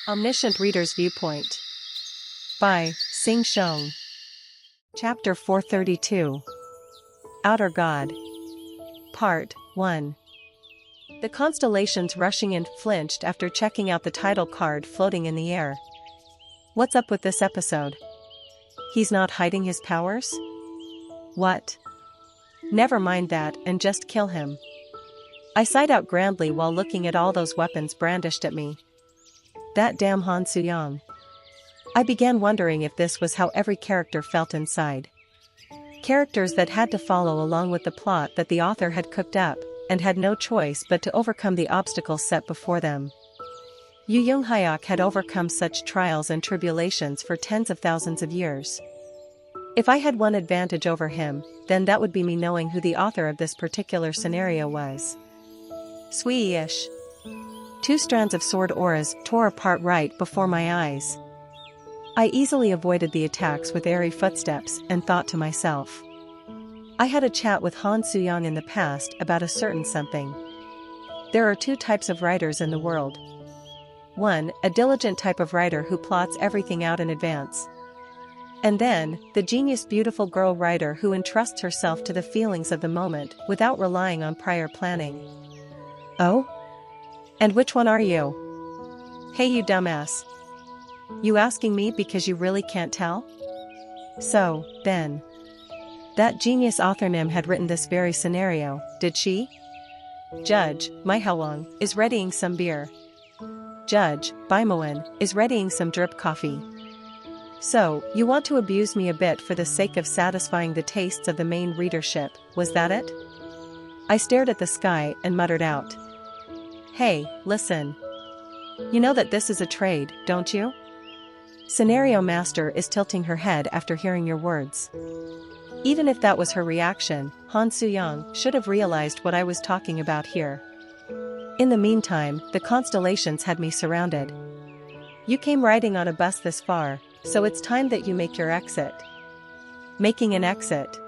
Omniscient Reader's Viewpoint by Sing Shong. Chapter 432 Outer God Part 1. The constellations rushing in flinched after checking out the title card floating in the air. What's up with this episode? He's not hiding his powers? What? Never mind that and just kill him. I sighed out grandly while looking at all those weapons brandished at me. That damn Han Soo-young. I began wondering if this was how every character felt inside. Characters that had to follow along with the plot that the author had cooked up, and had no choice but to overcome the obstacles set before them. Yu Young-hyuk had overcome such trials and tribulations for tens of thousands of years. If I had one advantage over him, then that would be me knowing who the author of this particular scenario was. Swee-ish. Two strands of sword auras tore apart right before my eyes. I easily avoided the attacks with airy footsteps and thought to myself. I had a chat with Han Soo-young in the past about a certain something. There are two types of writers in the world. One, a diligent type of writer who plots everything out in advance. And then, the genius beautiful girl writer who entrusts herself to the feelings of the moment without relying on prior planning. Oh? And which one are you? Hey you dumbass. You asking me because you really can't tell? So, then. That genius author Nim had written this very scenario, did she? Judge, Mai Hwang, is readying some beer. Judge, Bimoen, is readying some drip coffee. So, you want to abuse me a bit for the sake of satisfying the tastes of the main readership, was that it? I stared at the sky and muttered out. Hey, listen. You know that this is a trade, don't you? Scenario Master is tilting her head after hearing your words. Even if that was her reaction, Han Soo-young should have realized what I was talking about here. In the meantime, the constellations had me surrounded. You came riding on a bus this far, so it's time that you make your exit. Making an exit.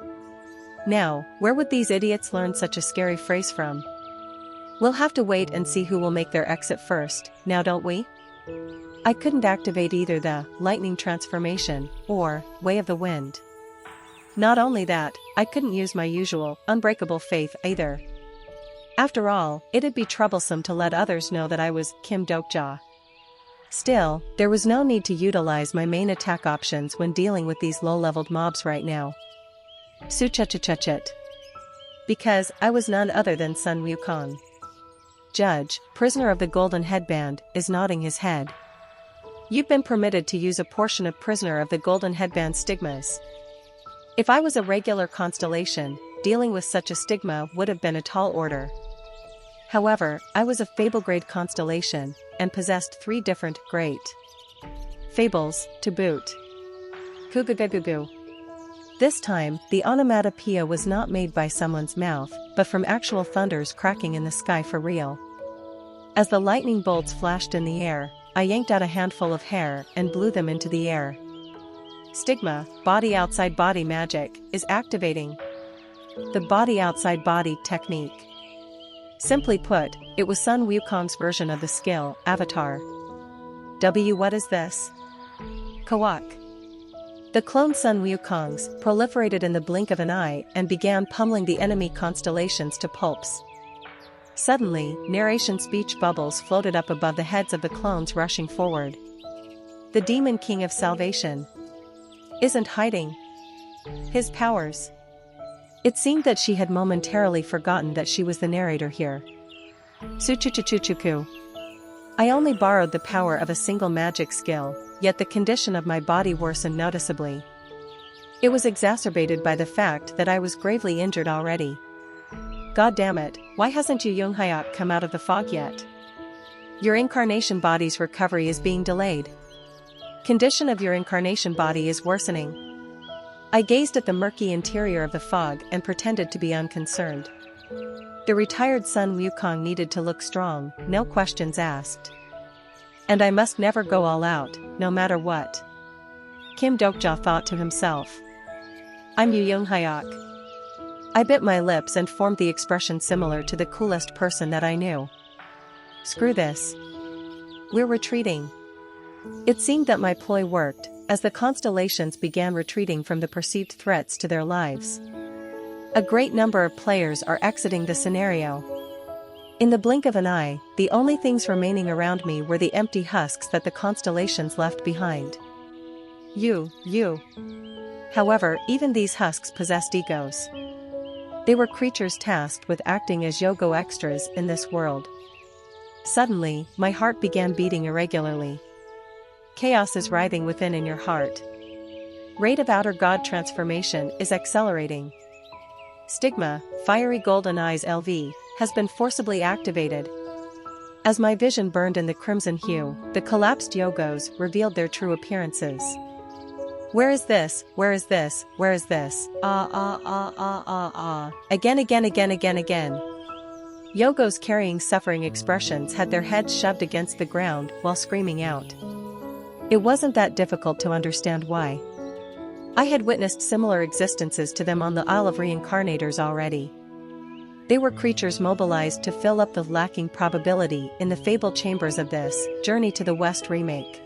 Now, where would these idiots learn such a scary phrase from? We'll have to wait and see who will make their exit first, now don't we? I couldn't activate either the lightning transformation or way of the wind. Not only that, I couldn't use my usual unbreakable faith either. After all, it'd be troublesome to let others know that I was Kim Dokja. Still, there was no need to utilize my main attack options when dealing with these low-leveled mobs right now. Suchachachuchit. Because I was none other than Sun Wukong. Judge, prisoner of the golden headband, is nodding his head. You've been permitted to use a portion of prisoner of the golden headband stigmas. If I was a regular constellation, dealing with such a stigma would have been a tall order. However, I was a fable-grade constellation, and possessed 3 different great fables, to boot. Kugugugugu. This time, the onomatopoeia was not made by someone's mouth, but from actual thunders cracking in the sky for real. As the lightning bolts flashed in the air, I yanked out a handful of hair and blew them into the air. Stigma, body outside body magic, is activating. The body outside body technique. Simply put, it was Sun Wukong's version of the skill, Avatar. What is this? Kawak. The clone Sun Wukongs proliferated in the blink of an eye and began pummeling the enemy constellations to pulps. Suddenly, narration speech bubbles floated up above the heads of the clones rushing forward. The Demon King of Salvation isn't hiding his powers. It seemed that she had momentarily forgotten that she was the narrator here. Suchuchuchuchuku. I only borrowed the power of a single magic skill, yet the condition of my body worsened noticeably. It was exacerbated by the fact that I was gravely injured already. God damn it, why hasn't Yu Young-hyuk come out of the fog yet? Your incarnation body's recovery is being delayed. Condition of your incarnation body is worsening. I gazed at the murky interior of the fog and pretended to be unconcerned. The retired Sun Wukong needed to look strong, no questions asked. And I must never go all out, no matter what. Kim Dokja thought to himself. I'm Yu Young-hyuk. I bit my lips and formed the expression similar to the coolest person that I knew. Screw this. We're retreating. It seemed that my ploy worked, as the constellations began retreating from the perceived threats to their lives. A great number of players are exiting the scenario. In the blink of an eye, the only things remaining around me were the empty husks that the constellations left behind. You. However, even these husks possessed egos. They were creatures tasked with acting as yogo extras in this world. Suddenly, my heart began beating irregularly. Chaos is writhing within in your heart. Rate of outer god transformation is accelerating. Stigma, fiery golden eyes LV, has been forcibly activated. As my vision burned in the crimson hue, the collapsed yogos revealed their true appearances. Where is this? Where is this? Where is this? Again. Yogos carrying suffering expressions had their heads shoved against the ground while screaming out. It wasn't that difficult to understand why. I had witnessed similar existences to them on the Isle of Reincarnators already. They were creatures mobilized to fill up the lacking probability in the fabled chambers of this Journey to the West remake.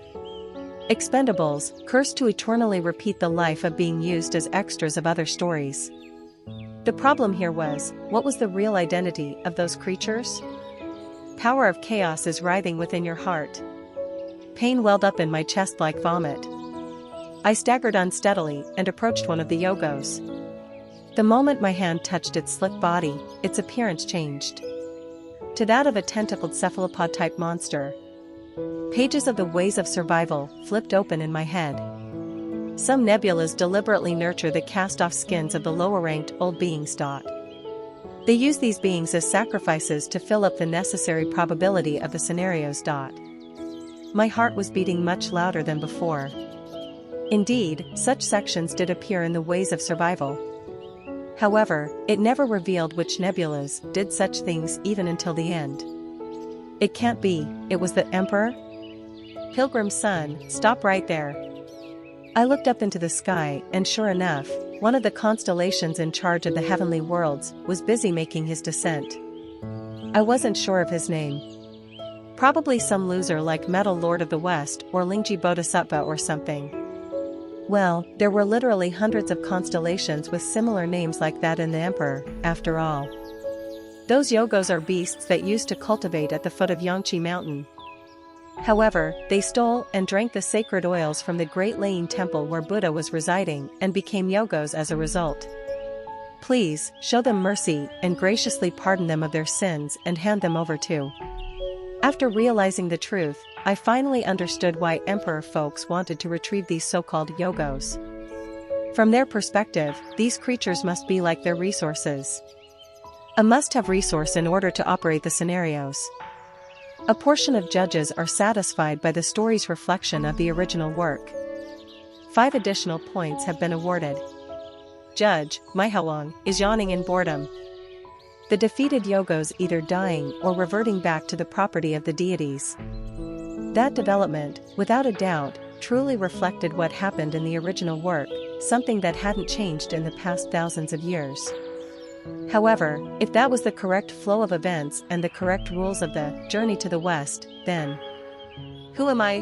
Expendables, cursed to eternally repeat the life of being used as extras of other stories. The problem here was, what was the real identity of those creatures? Power of chaos is writhing within your heart. Pain welled up in my chest like vomit. I staggered unsteadily and approached one of the yogos. The moment my hand touched its slick body, its appearance changed to that of a tentacled cephalopod-type monster. Pages of the Ways of Survival flipped open in my head. Some nebulas deliberately nurture the cast-off skins of the lower-ranked old beings. They use these beings as sacrifices to fill up the necessary probability of the scenarios. My heart was beating much louder than before. Indeed, such sections did appear in the Ways of Survival. However, it never revealed which nebulas did such things even until the end. It can't be, it was the Emperor? Pilgrim son, stop right there. I looked up into the sky and sure enough, one of the constellations in charge of the heavenly worlds was busy making his descent. I wasn't sure of his name. Probably some loser like Metal Lord of the West or Lingji Bodhisattva or something. Well, there were literally hundreds of constellations with similar names like that in the Emperor, after all. Those yogos are beasts that used to cultivate at the foot of Yangtze Mountain. However, they stole and drank the sacred oils from the Great Laying Temple where Buddha was residing and became yogos as a result. Please, show them mercy and graciously pardon them of their sins and hand them over too. After realizing the truth, I finally understood why Emperor folks wanted to retrieve these so-called yogos. From their perspective, these creatures must be like their resources. A must-have resource in order to operate the scenarios. A portion of judges are satisfied by the story's reflection of the original work. 5 additional points have been awarded. Judge, Maihawang, is yawning in boredom. The defeated yogos either dying or reverting back to the property of the deities. That development, without a doubt, truly reflected what happened in the original work, something that hadn't changed in the past thousands of years. However, if that was the correct flow of events and the correct rules of the Journey to the West, then who am I?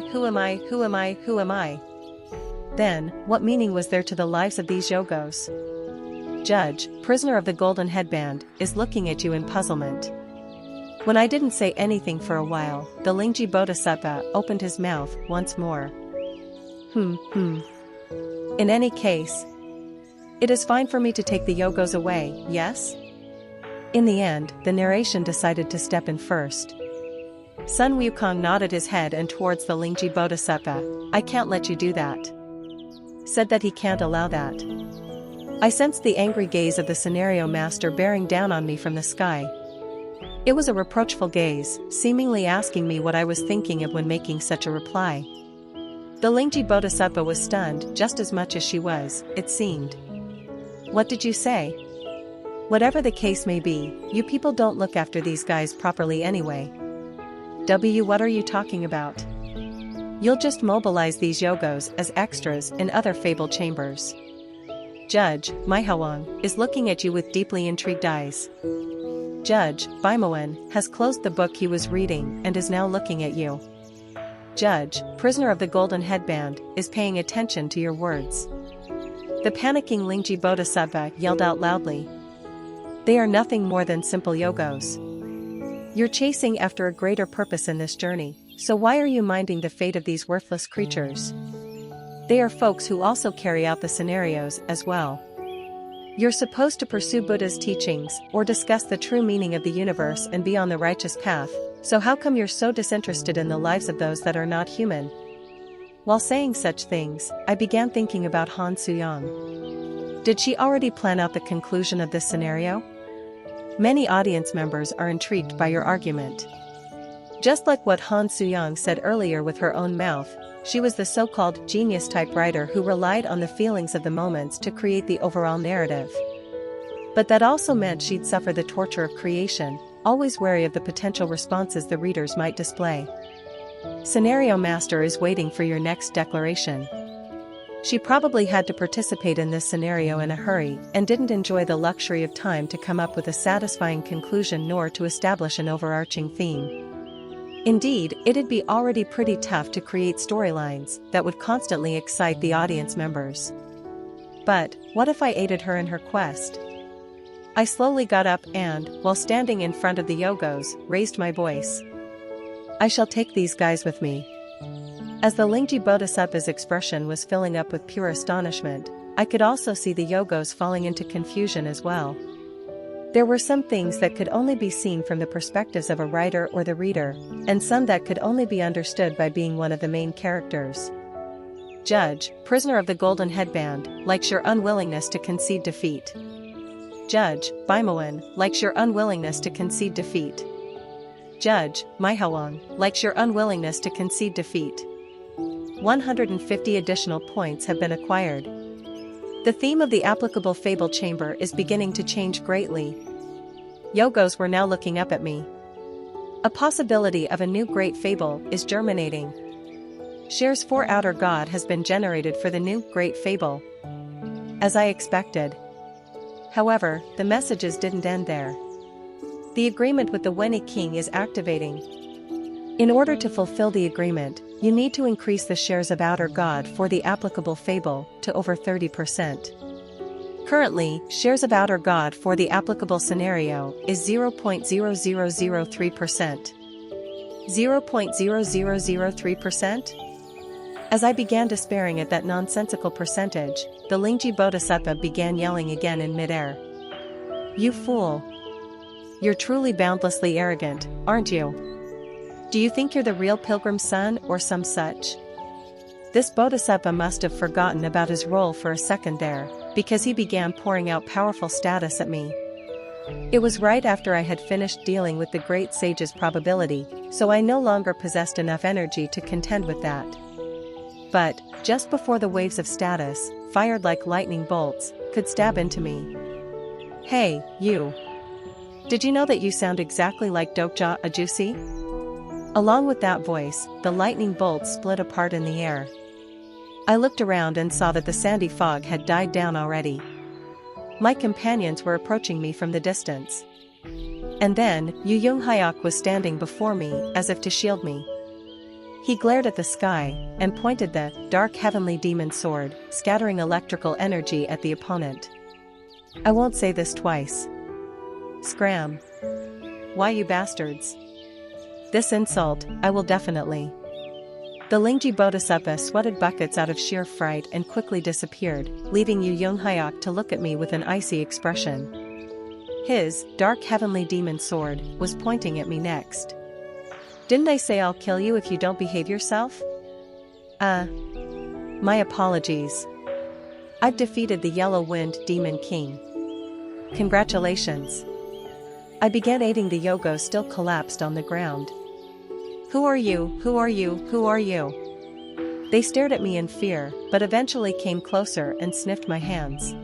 Then, what meaning was there to the lives of these yogos? Judge, prisoner of the golden headband, is looking at you in puzzlement. When I didn't say anything for a while, the Lingji Bodhisattva opened his mouth once more. In any case, it is fine for me to take the yogos away, yes? In the end, the narration decided to step in first. Sun Wukong nodded his head and towards the Lingji Bodhisattva. I can't let you do that. Said that he can't allow that. I sensed the angry gaze of the scenario master bearing down on me from the sky. It was a reproachful gaze, seemingly asking me what I was thinking of when making such a reply. The Lingji Bodhisattva was stunned just as much as she was, it seemed. What did you say? Whatever the case may be, you people don't look after these guys properly anyway. What are you talking about? You'll just mobilize these yogos as extras in other fabled chambers. Judge, Maihawang, is looking at you with deeply intrigued eyes. Judge, Baimoen, has closed the book he was reading and is now looking at you. Judge, prisoner of the golden headband, is paying attention to your words. The panicking Lingji Bodhisattva yelled out loudly. They are nothing more than simple yogos. You're chasing after a greater purpose in this journey, so why are you minding the fate of these worthless creatures? They are folks who also carry out the scenarios as well. You're supposed to pursue Buddha's teachings or discuss the true meaning of the universe and be on the righteous path, so how come you're so disinterested in the lives of those that are not human? While saying such things, I began thinking about Han Suyang. Did she already plan out the conclusion of this scenario? Many audience members are intrigued by your argument. Just like what Han Suyang said earlier with her own mouth, she was the so-called genius-type writer who relied on the feelings of the moments to create the overall narrative. But that also meant she'd suffer the torture of creation, always wary of the potential responses the readers might display. Scenario Master is waiting for your next declaration. She probably had to participate in this scenario in a hurry and didn't enjoy the luxury of time to come up with a satisfying conclusion nor to establish an overarching theme. Indeed, it'd be already pretty tough to create storylines that would constantly excite the audience members. But, what if I aided her in her quest? I slowly got up and, while standing in front of the yogos, raised my voice. I shall take these guys with me. As the Lingji Bodhisattva's expression was filling up with pure astonishment, I could also see the yogos falling into confusion as well. There were some things that could only be seen from the perspectives of a writer or the reader, and some that could only be understood by being one of the main characters. Judge, prisoner of the golden headband, likes your unwillingness to concede defeat. Judge, Baimoan, likes your unwillingness to concede defeat. Judge, Maihawang, likes your unwillingness to concede defeat. 150 additional points have been acquired. The theme of the applicable fable chamber is beginning to change greatly. Yogos were now looking up at me. A possibility of a new great fable is germinating. Shares for Outer God has been generated for the new great fable. As I expected. However, the messages didn't end there. The agreement with the Weni King is activating. In order to fulfill the agreement, you need to increase the shares of Outer God for the applicable fable to over 30%. Currently, shares of Outer God for the applicable scenario is 0.0003%. 0.0003%? As I began despairing at that nonsensical percentage, the Lingji Bodhisattva began yelling again in midair. You fool! You're truly boundlessly arrogant, aren't you? Do you think you're the real pilgrim's son or some such? This Bodhisattva must have forgotten about his role for a second there, because he began pouring out powerful status at me. It was right after I had finished dealing with the great sage's probability, so I no longer possessed enough energy to contend with that. But, just before the waves of status, fired like lightning bolts, could stab into me. Hey, you! Did you know that you sound exactly like Dokja Ajusi? Along with that voice, the lightning bolts split apart in the air. I looked around and saw that the sandy fog had died down already. My companions were approaching me from the distance. And then, Yu Yunghyak was standing before me as if to shield me. He glared at the sky and pointed the dark heavenly demon sword, scattering electrical energy at the opponent. I won't say this twice. Scram. Why, you bastards? This insult, I will definitely. The Lingji Bodhisattva sweated buckets out of sheer fright and quickly disappeared, leaving Yu Yunghyak to look at me with an icy expression. His dark heavenly demon sword was pointing at me next. Didn't I say I'll kill you if you don't behave yourself? My apologies. I've defeated the Yellow-Wind Demon King. Congratulations. I began aiding the Yogo still collapsed on the ground. Who are you? Who are you? Who are you? They stared at me in fear, but eventually came closer and sniffed my hands.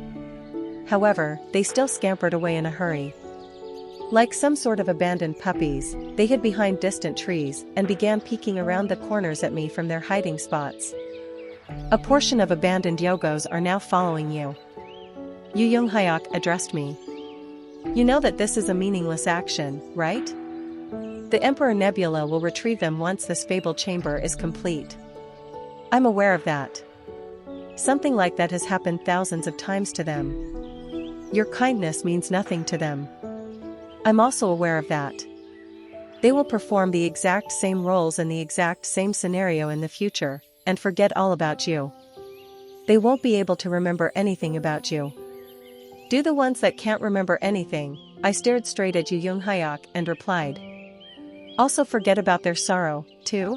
However, they still scampered away in a hurry. Like some sort of abandoned puppies, they hid behind distant trees and began peeking around the corners at me from their hiding spots. A portion of abandoned Yogos are now following you. Yu Yunghyak addressed me. You know that this is a meaningless action, right? The Emperor Nebula will retrieve them once this fabled chamber is complete. I'm aware of that. Something like that has happened thousands of times to them. Your kindness means nothing to them. I'm also aware of that. They will perform the exact same roles in the exact same scenario in the future, and forget all about you. They won't be able to remember anything about you. Do the ones that can't remember anything. I stared straight at Yu Hyuk and replied. Also forget about their sorrow, too?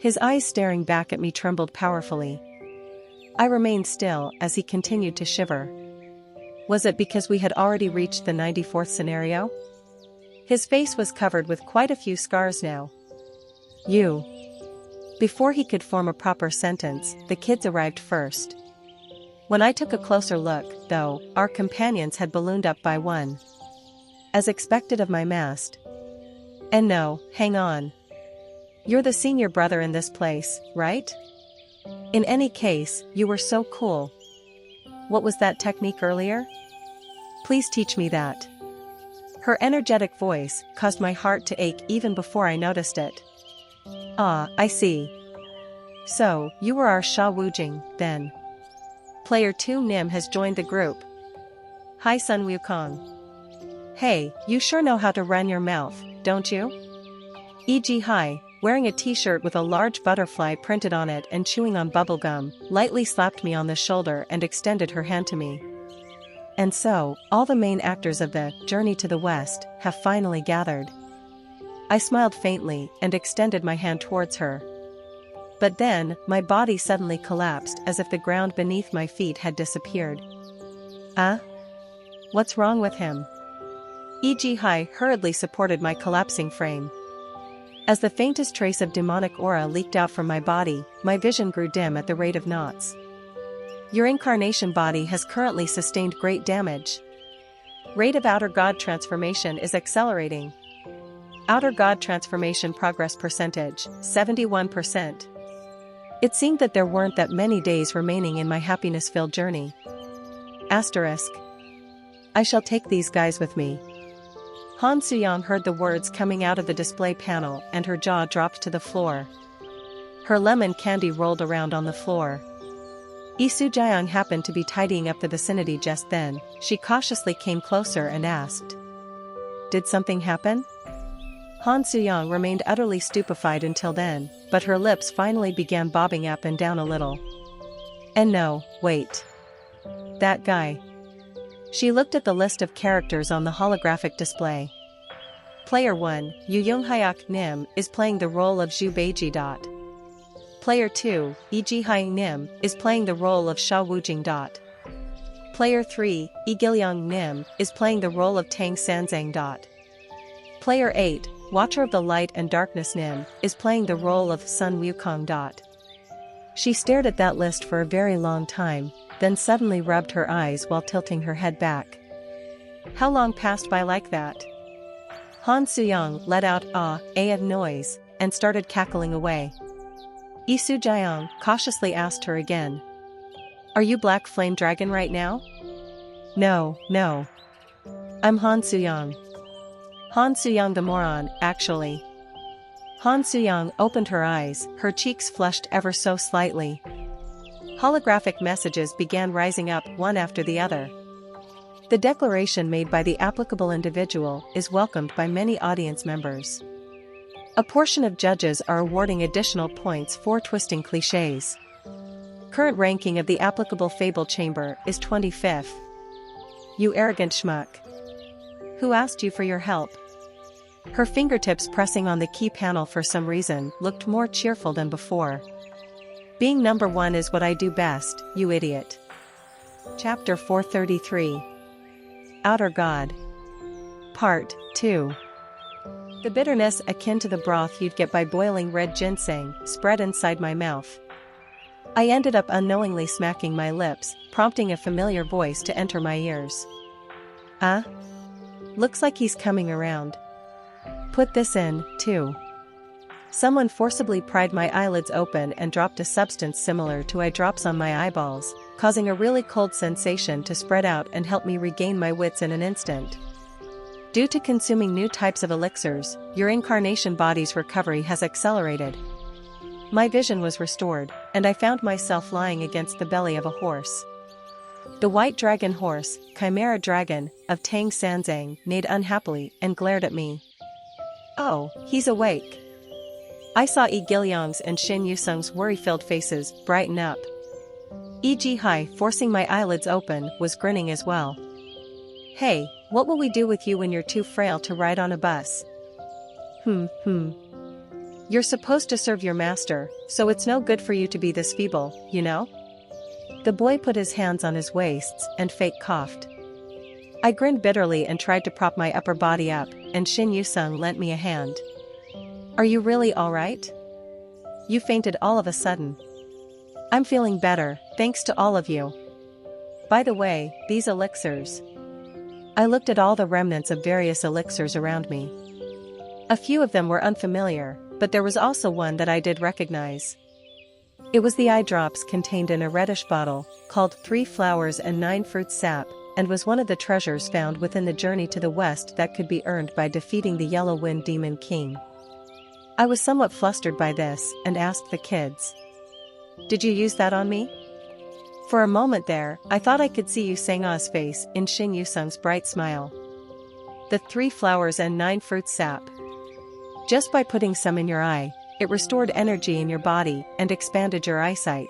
His eyes staring back at me trembled powerfully. I remained still as he continued to shiver. Was it because we had already reached the 94th scenario? His face was covered with quite a few scars now. You. Before he could form a proper sentence, the kids arrived first. When I took a closer look, though, our companions had ballooned up by one. As expected of my mast. And no, hang on. You're the senior brother in this place, right? In any case, you were so cool. What was that technique earlier? Please teach me that. Her energetic voice caused my heart to ache even before I noticed it. Ah, I see. So, you were our Sha Wujing, then. Player 2 Nim has joined the group. Hi Sun Wukong. Hey, you sure know how to run your mouth, don't you? E.g. Hi, wearing a t-shirt with a large butterfly printed on it and chewing on bubblegum, lightly slapped me on the shoulder and extended her hand to me. And so, all the main actors of the Journey to the West have finally gathered. I smiled faintly and extended my hand towards her. But then, my body suddenly collapsed as if the ground beneath my feet had disappeared. What's wrong with him? E.g. Hai hurriedly supported my collapsing frame. As the faintest trace of demonic aura leaked out from my body, my vision grew dim at the rate of knots. Your incarnation body has currently sustained great damage. Rate of outer god transformation is accelerating. Outer god transformation progress percentage, 71%. It seemed that there weren't that many days remaining in my happiness-filled journey. Asterisk. I shall take these guys with me. Han Suyang heard the words coming out of the display panel and her jaw dropped to the floor. Her lemon candy rolled around on the floor. Isu Jiang happened to be tidying up the vicinity just then. She cautiously came closer and asked. Did something happen? Han Suyang remained utterly stupefied until then, but her lips finally began bobbing up and down a little. And no, wait. That guy. She looked at the list of characters on the holographic display. Player 1, Yu Hyuk Nim, is playing the role of Zhu Beiji. Player 2, E.g. Hai Nim, is playing the role of Sha Wujing. Player 3, E. Gilyong Nim, is playing the role of Tang Sanzang. Player 8, Watcher of the Light and Darkness Nim, is playing the role of Sun Wukong. She stared at that list for a very long time, then suddenly rubbed her eyes while tilting her head back. How long passed by like that? Han Suyang let out a noise, and started cackling away. Isu Jiang cautiously asked her again. Are you Black Flame Dragon right now? No. I'm Han Suyang. Han Suyang the moron, actually. Han Suyang opened her eyes, her cheeks flushed ever so slightly. Holographic messages began rising up one after the other. The declaration made by the applicable individual is welcomed by many audience members. A portion of judges are awarding additional points for twisting clichés. Current ranking of the applicable Fable Chamber is 25th. You arrogant schmuck. Who asked you for your help? Her fingertips pressing on the key panel for some reason looked more cheerful than before. Being number one is what I do best, you idiot. Chapter 433. Outer God. Part 2. The bitterness akin to the broth you'd get by boiling red ginseng spread inside my mouth. I ended up unknowingly smacking my lips, prompting a familiar voice to enter my ears. Looks like he's coming around. Put this in, too. Someone forcibly pried my eyelids open and dropped a substance similar to eye drops on my eyeballs, causing a really cold sensation to spread out and help me regain my wits in an instant. Due to consuming new types of elixirs, your incarnation body's recovery has accelerated. My vision was restored, and I found myself lying against the belly of a horse. The white dragon horse, Chimera Dragon, of Tang Sanzang, neighed unhappily and glared at me. Oh, he's awake. I saw Yi Gilyong's and Shin Yusung's worry-filled faces brighten up. Yi Jihai, forcing my eyelids open, was grinning as well. Hey, what will we do with you when you're too frail to ride on a bus? You're supposed to serve your master, so it's no good for you to be this feeble, you know? The boy put his hands on his waists and fake coughed. I grinned bitterly and tried to prop my upper body up, and Shin Yusung lent me a hand. Are you really alright? You fainted all of a sudden. I'm feeling better, thanks to all of you. By the way, these elixirs. I looked at all the remnants of various elixirs around me. A few of them were unfamiliar, but there was also one that I did recognize. It was the eye drops contained in a reddish bottle, called 3 Flowers and 9 Fruits Sap, and was one of the treasures found within the journey to the west that could be earned by defeating the Yellow Wind Demon King. I was somewhat flustered by this, and asked the kids. Did you use that on me? For a moment there, I thought I could see Yu Sangha's face in Shin Yusung's bright smile. The 3 Flowers and 9 Fruits Sap. Just by putting some in your eye, it restored energy in your body and expanded your eyesight.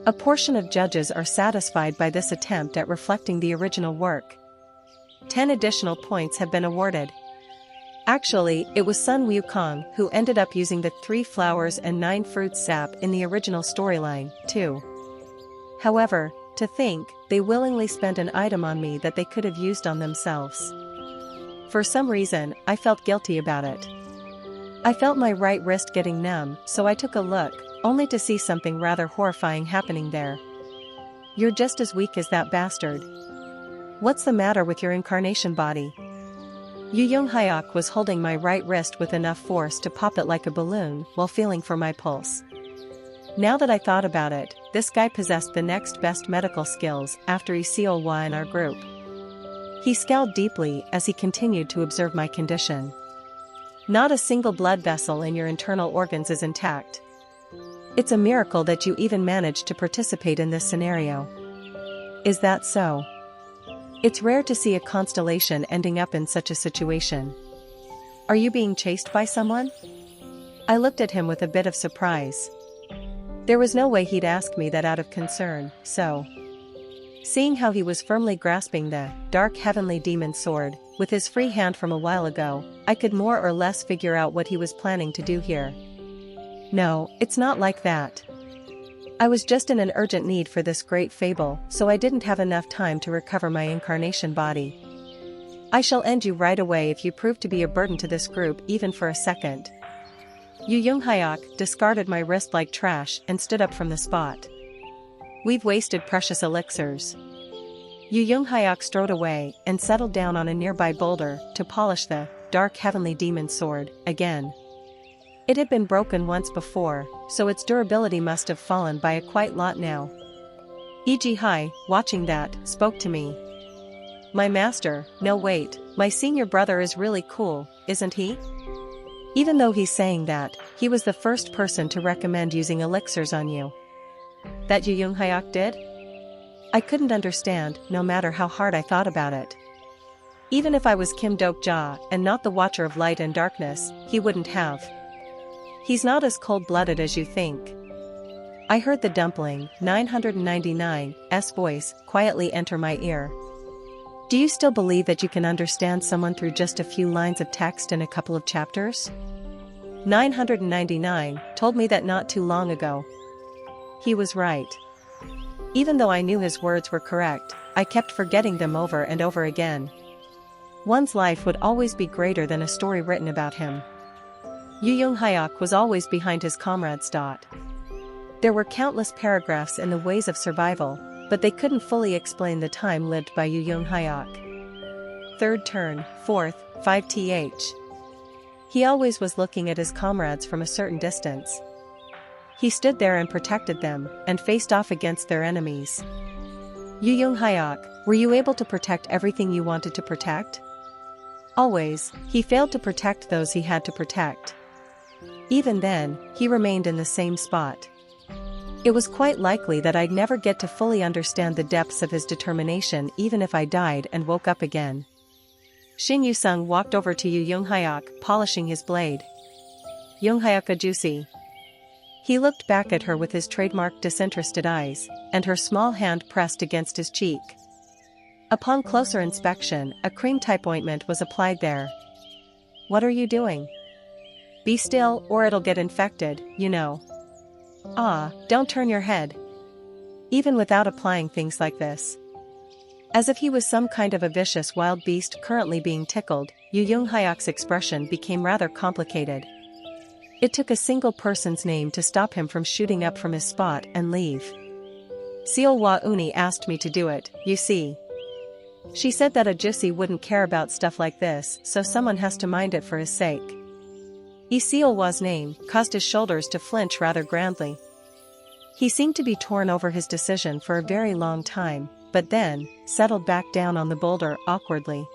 A portion of judges are satisfied by this attempt at reflecting the original work. 10 additional points have been awarded. Actually, it was Sun Wukong who ended up using the 3 Flowers and 9 Fruits Sap in the original storyline, too. However, to think, they willingly spent an item on me that they could have used on themselves. For some reason, I felt guilty about it. I felt my right wrist getting numb, so I took a look, only to see something rather horrifying happening there. You're just as weak as that bastard. What's the matter with your incarnation body? Yu Yonghyuk was holding my right wrist with enough force to pop it like a balloon while feeling for my pulse. Now that I thought about it, this guy possessed the next best medical skills after Isiolwa in our group. He scowled deeply as he continued to observe my condition. Not a single blood vessel in your internal organs is intact. It's a miracle that you even managed to participate in this scenario. Is that so? It's rare to see a constellation ending up in such a situation. Are you being chased by someone? I looked at him with a bit of surprise. There was no way he'd ask me that out of concern, so. Seeing how he was firmly grasping the dark heavenly demon sword, with his free hand from a while ago, I could more or less figure out what he was planning to do here. No, it's not like that. I was just in an urgent need for this great fable, so I didn't have enough time to recover my incarnation body. I shall end you right away if you prove to be a burden to this group even for a second. Yu Yonghyuk discarded my wrist like trash and stood up from the spot. We've wasted precious elixirs. Yu Yonghyuk strode away and settled down on a nearby boulder to polish the dark heavenly demon sword again. It had been broken once before, so its durability must have fallen by a quite lot now. Yi Jihai, watching that, spoke to me. My master, no wait, my senior brother is really cool, isn't he? Even though he's saying that, he was the first person to recommend using elixirs on you. That Yu Yonghyuk did? I couldn't understand, no matter how hard I thought about it. Even if I was Kim Dokja and not the Watcher of Light and Darkness, he wouldn't have. He's not as cold-blooded as you think. I heard the dumpling, 999's voice quietly enter my ear. Do you still believe that you can understand someone through just a few lines of text in a couple of chapters? 999 told me that not too long ago. He was right. Even though I knew his words were correct, I kept forgetting them over and over again. One's life would always be greater than a story written about him. Yu Yonghyuk was always behind his comrades. There were countless paragraphs in the ways of survival, but they couldn't fully explain the time lived by Yu Yonghyuk. Third turn, fourth, 5th. He always was looking at his comrades from a certain distance. He stood there and protected them, and faced off against their enemies. Yu Yonghyuk, were you able to protect everything you wanted to protect? Always, he failed to protect those he had to protect. Even then, he remained in the same spot. It was quite likely that I'd never get to fully understand the depths of his determination even if I died and woke up again. Shin Yu-sung walked over to Yu Young-hyuk, polishing his blade. Young-hyuk juicy. He looked back at her with his trademark disinterested eyes, and her small hand pressed against his cheek. Upon closer inspection, a cream-type ointment was applied there. What are you doing? Be still or it'll get infected, you know. Ah, don't turn your head. Even without applying things like this. As if he was some kind of a vicious wild beast currently being tickled, Yu Young-hyuk's expression became rather complicated. It took a single person's name to stop him from shooting up from his spot and leave. Seol Wa-uni asked me to do it, you see. She said that a Jussi wouldn't care about stuff like this, so someone has to mind it for his sake. Seol-wa's name caused his shoulders to flinch rather grandly. He seemed to be torn over his decision for a very long time, but then settled back down on the boulder awkwardly.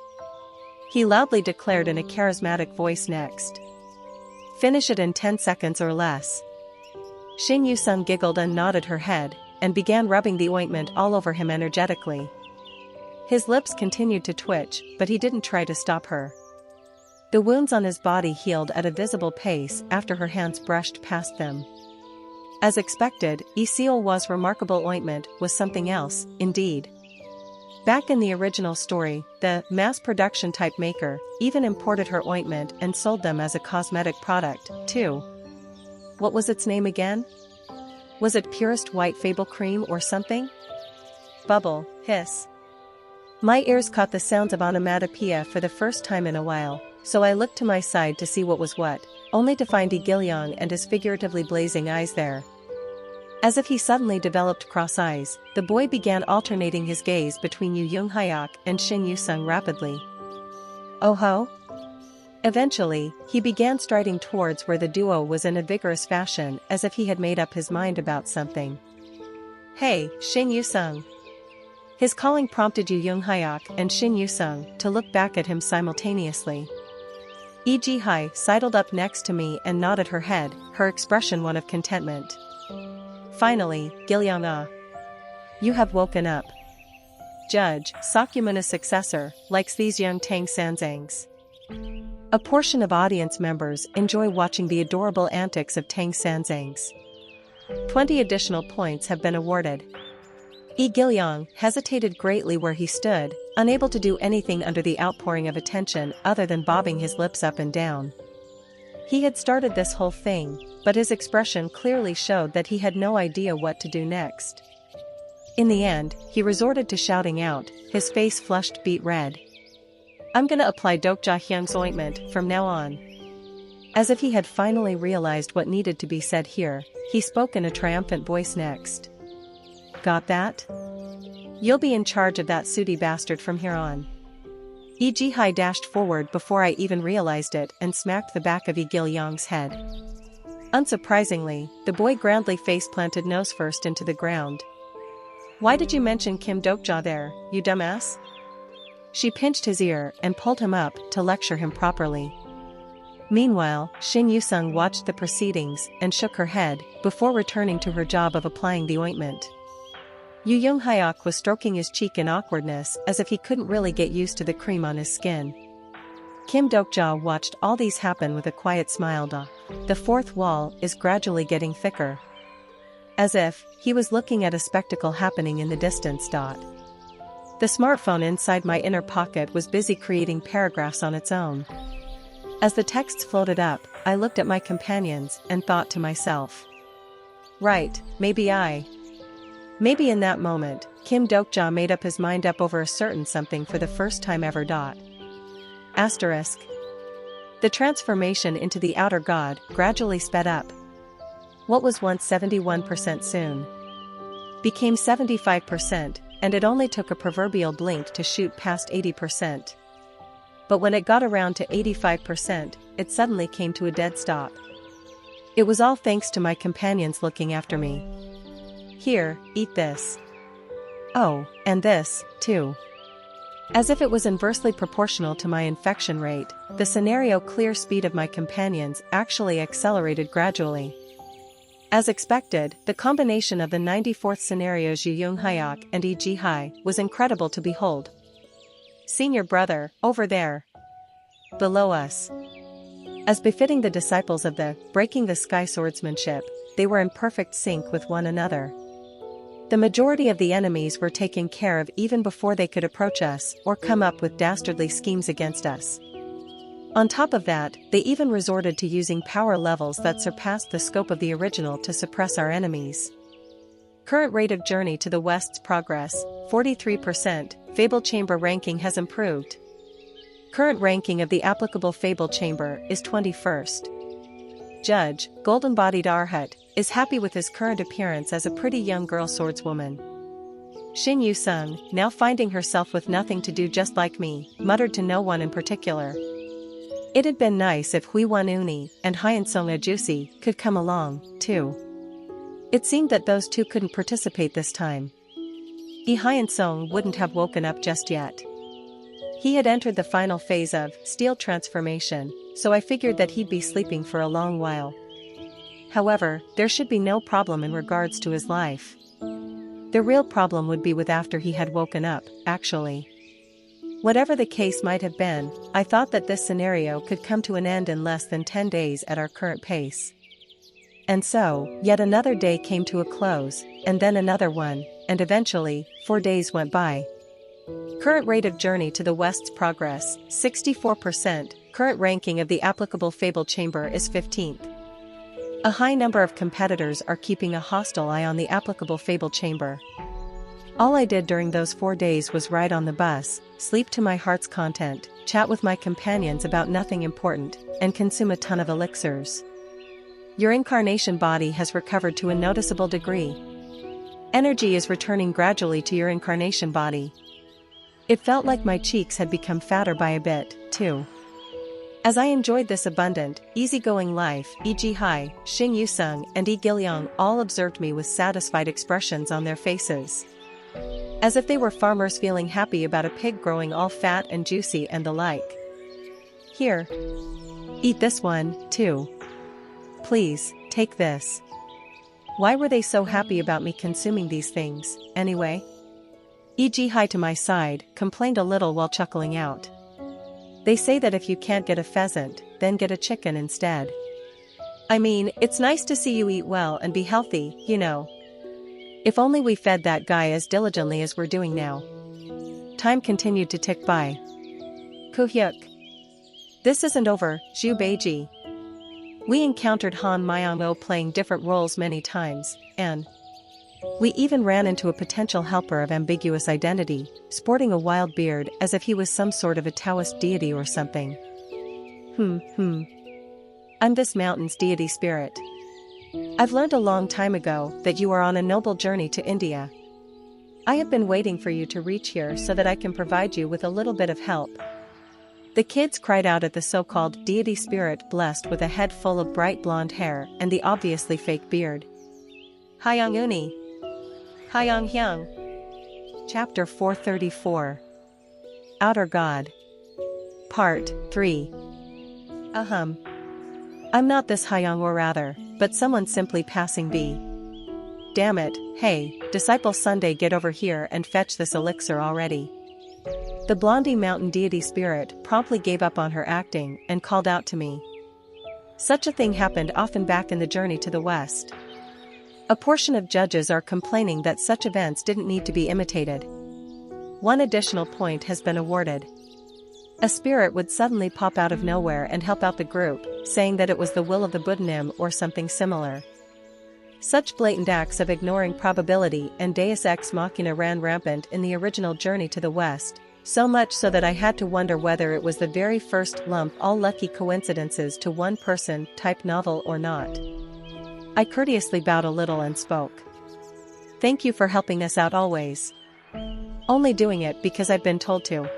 He loudly declared in a charismatic voice next. Finish it in 10 seconds or less. Shin Yu-sung giggled and nodded her head, and began rubbing the ointment all over him energetically. His lips continued to twitch, but he didn't try to stop her. The wounds on his body healed at a visible pace after her hands brushed past them. As expected, Seol-wa's remarkable ointment was something else, indeed. Back in the original story, the mass-production type maker even imported her ointment and sold them as a cosmetic product, too. What was its name again? Was it Purest White Fable Cream or something? Bubble, hiss. My ears caught the sounds of onomatopoeia for the first time in a while, so I looked to my side to see what was what, only to find Lee Gil-young and his figuratively blazing eyes there. As if he suddenly developed cross eyes, the boy began alternating his gaze between Yu Young-hyuk and Shin Yu-sung rapidly. Oh ho? Eventually, he began striding towards where the duo was in a vigorous fashion as if he had made up his mind about something. Hey, Shin Yu-sung. His calling prompted Yu Young-hyuk and Shin Yu-sung to look back at him simultaneously. Lee Ji-hai sidled up next to me and nodded her head, her expression one of contentment. Finally, Gil-young you have woken up. Judge Sakyumuna's successor likes these young Tang Sanzangs. A portion of audience members enjoy watching the adorable antics of Tang Sanzangs. 20 additional points have been awarded. Lee Gil-young hesitated greatly where he stood, unable to do anything under the outpouring of attention other than bobbing his lips up and down. He had started this whole thing, but his expression clearly showed that he had no idea what to do next. In the end, he resorted to shouting out, his face flushed beet red. I'm gonna apply Dokja Hyung's ointment from now on. As if he had finally realized what needed to be said here, he spoke in a triumphant voice next. Got that? You'll be in charge of that sooty bastard from here on. Lee Ji-hai dashed forward before I even realized it and smacked the back of Lee Gil-young's head. Unsurprisingly, the boy grandly face-planted nose first into the ground. Why did you mention Kim Dokja there, you dumbass? She pinched his ear and pulled him up to lecture him properly. Meanwhile, Shin Yu-sung watched the proceedings and shook her head before returning to her job of applying the ointment. Yu Young-hyuk was stroking his cheek in awkwardness as if he couldn't really get used to the cream on his skin. Kim Dokja watched all these happen with a quiet smile. The fourth wall is gradually getting thicker. As if he was looking at a spectacle happening in the distance. The smartphone inside my inner pocket was busy creating paragraphs on its own. As the texts floated up, I looked at my companions and thought to myself. Right, maybe in that moment, Kim Dokja made up his mind up over a certain something for the first time ever. Asterisk. The transformation into the outer god gradually sped up. What was once 71% soon became 75%, and it only took a proverbial blink to shoot past 80%. But when it got around to 85%, it suddenly came to a dead stop. It was all thanks to my companions looking after me. Here, eat this. Oh, and this, too. As if it was inversely proportional to my infection rate, the scenario clear speed of my companions actually accelerated gradually. As expected, the combination of the 94th scenarios Yu Yung Hyok and E.G. Hai was incredible to behold. Senior brother, over there. Below us. As befitting the disciples of the breaking the sky swordsmanship, they were in perfect sync with one another. The majority of the enemies were taken care of even before they could approach us or come up with dastardly schemes against us. On top of that, they even resorted to using power levels that surpassed the scope of the original to suppress our enemies. Current rate of journey to the West's progress, 43%, Fable Chamber ranking has improved. Current ranking of the applicable Fable Chamber is 21st. Judge, golden-bodied Arhat, is happy with his current appearance as a pretty young girl swordswoman. Shin Yu-sung, now finding herself with nothing to do just like me, muttered to no one in particular. It had been nice if Hui-Wan Uni and Hyeon-sung Ajusi could come along, too. It seemed that those two couldn't participate this time. Lee Hyeon-sung wouldn't have woken up just yet. He had entered the final phase of steel transformation, so I figured that he'd be sleeping for a long while. However, there should be no problem in regards to his life. The real problem would be with after he had woken up, actually. Whatever the case might have been, I thought that this scenario could come to an end in less than 10 days at our current pace. And so, yet another day came to a close, and then another one, and eventually, 4 days went by. Current rate of journey to the West's progress, 64%, current ranking of the applicable Fable Chamber is 15th. A high number of competitors are keeping a hostile eye on the applicable Fable Chamber. All I did during those 4 days was ride on the bus, sleep to my heart's content, chat with my companions about nothing important, and consume a ton of elixirs. Your incarnation body has recovered to a noticeable degree. Energy is returning gradually to your incarnation body. It felt like my cheeks had become fatter by a bit, too. As I enjoyed this abundant, easygoing life, E.G. Hai, Shin Yu-sung and Lee Gil-young all observed me with satisfied expressions on their faces. As if they were farmers feeling happy about a pig growing all fat and juicy and the like. Here. Eat this one, too. Please, take this. Why were they so happy about me consuming these things, anyway? E.G. Hai to my side, complained a little while chuckling out. They say that if you can't get a pheasant, then get a chicken instead. I mean, it's nice to see you eat well and be healthy, you know. If only we fed that guy as diligently as we're doing now. Time continued to tick by. Kuhyuk. This isn't over, Zhu Beiji. We encountered Han Myang-o playing different roles many times, and we even ran into a potential helper of ambiguous identity, sporting a wild beard as if he was some sort of a Taoist deity or something. I'm this mountain's deity spirit. I've learned a long time ago that you are on a noble journey to India. I have been waiting for you to reach here so that I can provide you with a little bit of help. The kids cried out at the so-called deity spirit blessed with a head full of bright blonde hair and the obviously fake beard. Hyang Uni. Hyang Hyang. Chapter 434. Outer God. Part 3. I'm not this Hyang or rather, but someone simply passing by. Damn it, hey, Disciple Sunday, get over here and fetch this elixir already. The blondie mountain deity spirit promptly gave up on her acting and called out to me. Such a thing happened often back in the journey to the West. A portion of judges are complaining that such events didn't need to be imitated. One additional point has been awarded. A spirit would suddenly pop out of nowhere and help out the group, saying that it was the will of the Buddhanim or something similar. Such blatant acts of ignoring probability and deus ex machina ran rampant in the original journey to the West, so much so that I had to wonder whether it was the very first lump all lucky coincidences to one person type novel or not. I courteously bowed a little and spoke. Thank you for helping us out always. Only doing it because I've been told to.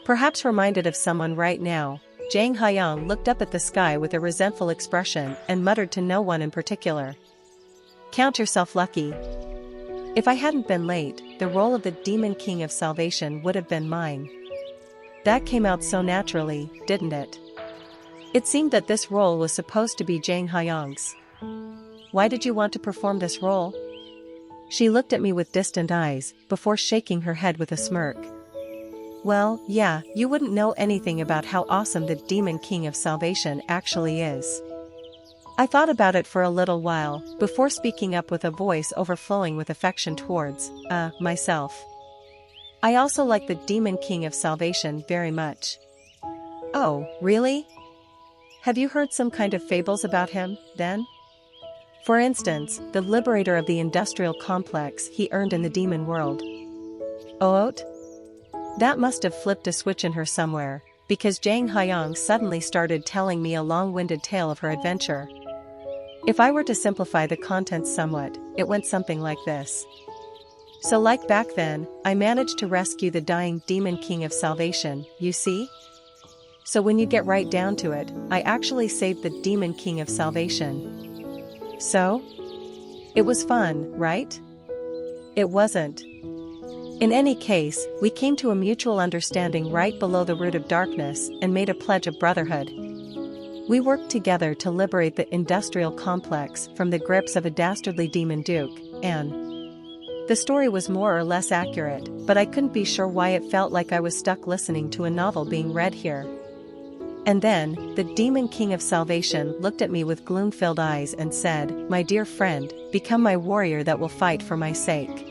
Perhaps reminded of someone right now, Jang Hyang looked up at the sky with a resentful expression and muttered to no one in particular. Count yourself lucky. If I hadn't been late, the role of the Demon King of Salvation would have been mine. That came out so naturally, didn't it? It seemed that this role was supposed to be Jang Hyung's. Why did you want to perform this role? She looked at me with distant eyes, before shaking her head with a smirk. Well, yeah, you wouldn't know anything about how awesome the Demon King of Salvation actually is. I thought about it for a little while, before speaking up with a voice overflowing with affection towards, myself. I also like the Demon King of Salvation very much. Oh, really? Have you heard some kind of fables about him, then? For instance, the liberator of the industrial complex he earned in the demon world. Oot? That must have flipped a switch in her somewhere, because Jang Hyung suddenly started telling me a long-winded tale of her adventure. If I were to simplify the contents somewhat, it went something like this. So like back then, I managed to rescue the dying Demon King of Salvation, you see? So when you get right down to it, I actually saved the Demon King of Salvation. So? It was fun, right? It wasn't. In any case, we came to a mutual understanding right below the root of darkness and made a pledge of brotherhood. We worked together to liberate the industrial complex from the grips of a dastardly demon duke, and the story was more or less accurate, but I couldn't be sure why it felt like I was stuck listening to a novel being read here. And then, the Demon King of Salvation looked at me with gloom-filled eyes and said, "My dear friend, become my warrior that will fight for my sake."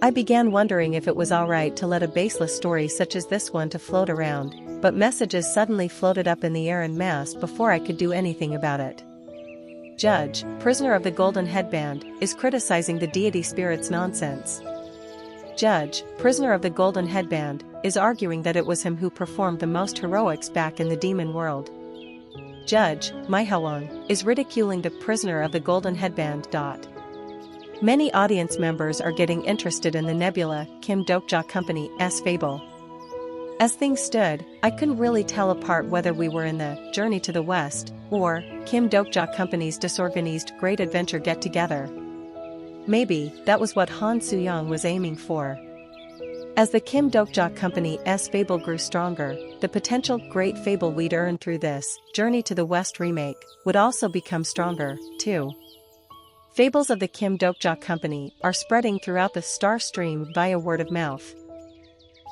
I began wondering if it was alright to let a baseless story such as this one to float around, but messages suddenly floated up in the air en masse before I could do anything about it. Judge, prisoner of the golden headband, is criticizing the deity spirit's nonsense. Judge, prisoner of the golden headband, is arguing that it was him who performed the most heroics back in the demon world. Judge, Mai Hwang, is ridiculing the prisoner of the golden headband. Many audience members are getting interested in the Nebula Kim Dokja Company's fable. As things stood, I couldn't really tell apart whether we were in the Journey to the West or Kim Dokja Company's disorganized Great Adventure Get-Together. Maybe that was what Han Soo-young was aiming for. As the Kim Dokja Company's fable grew stronger, the potential great fable we'd earned through this Journey to the West remake would also become stronger, too. Fables of the Kim Dokja Company are spreading throughout the star stream via word of mouth.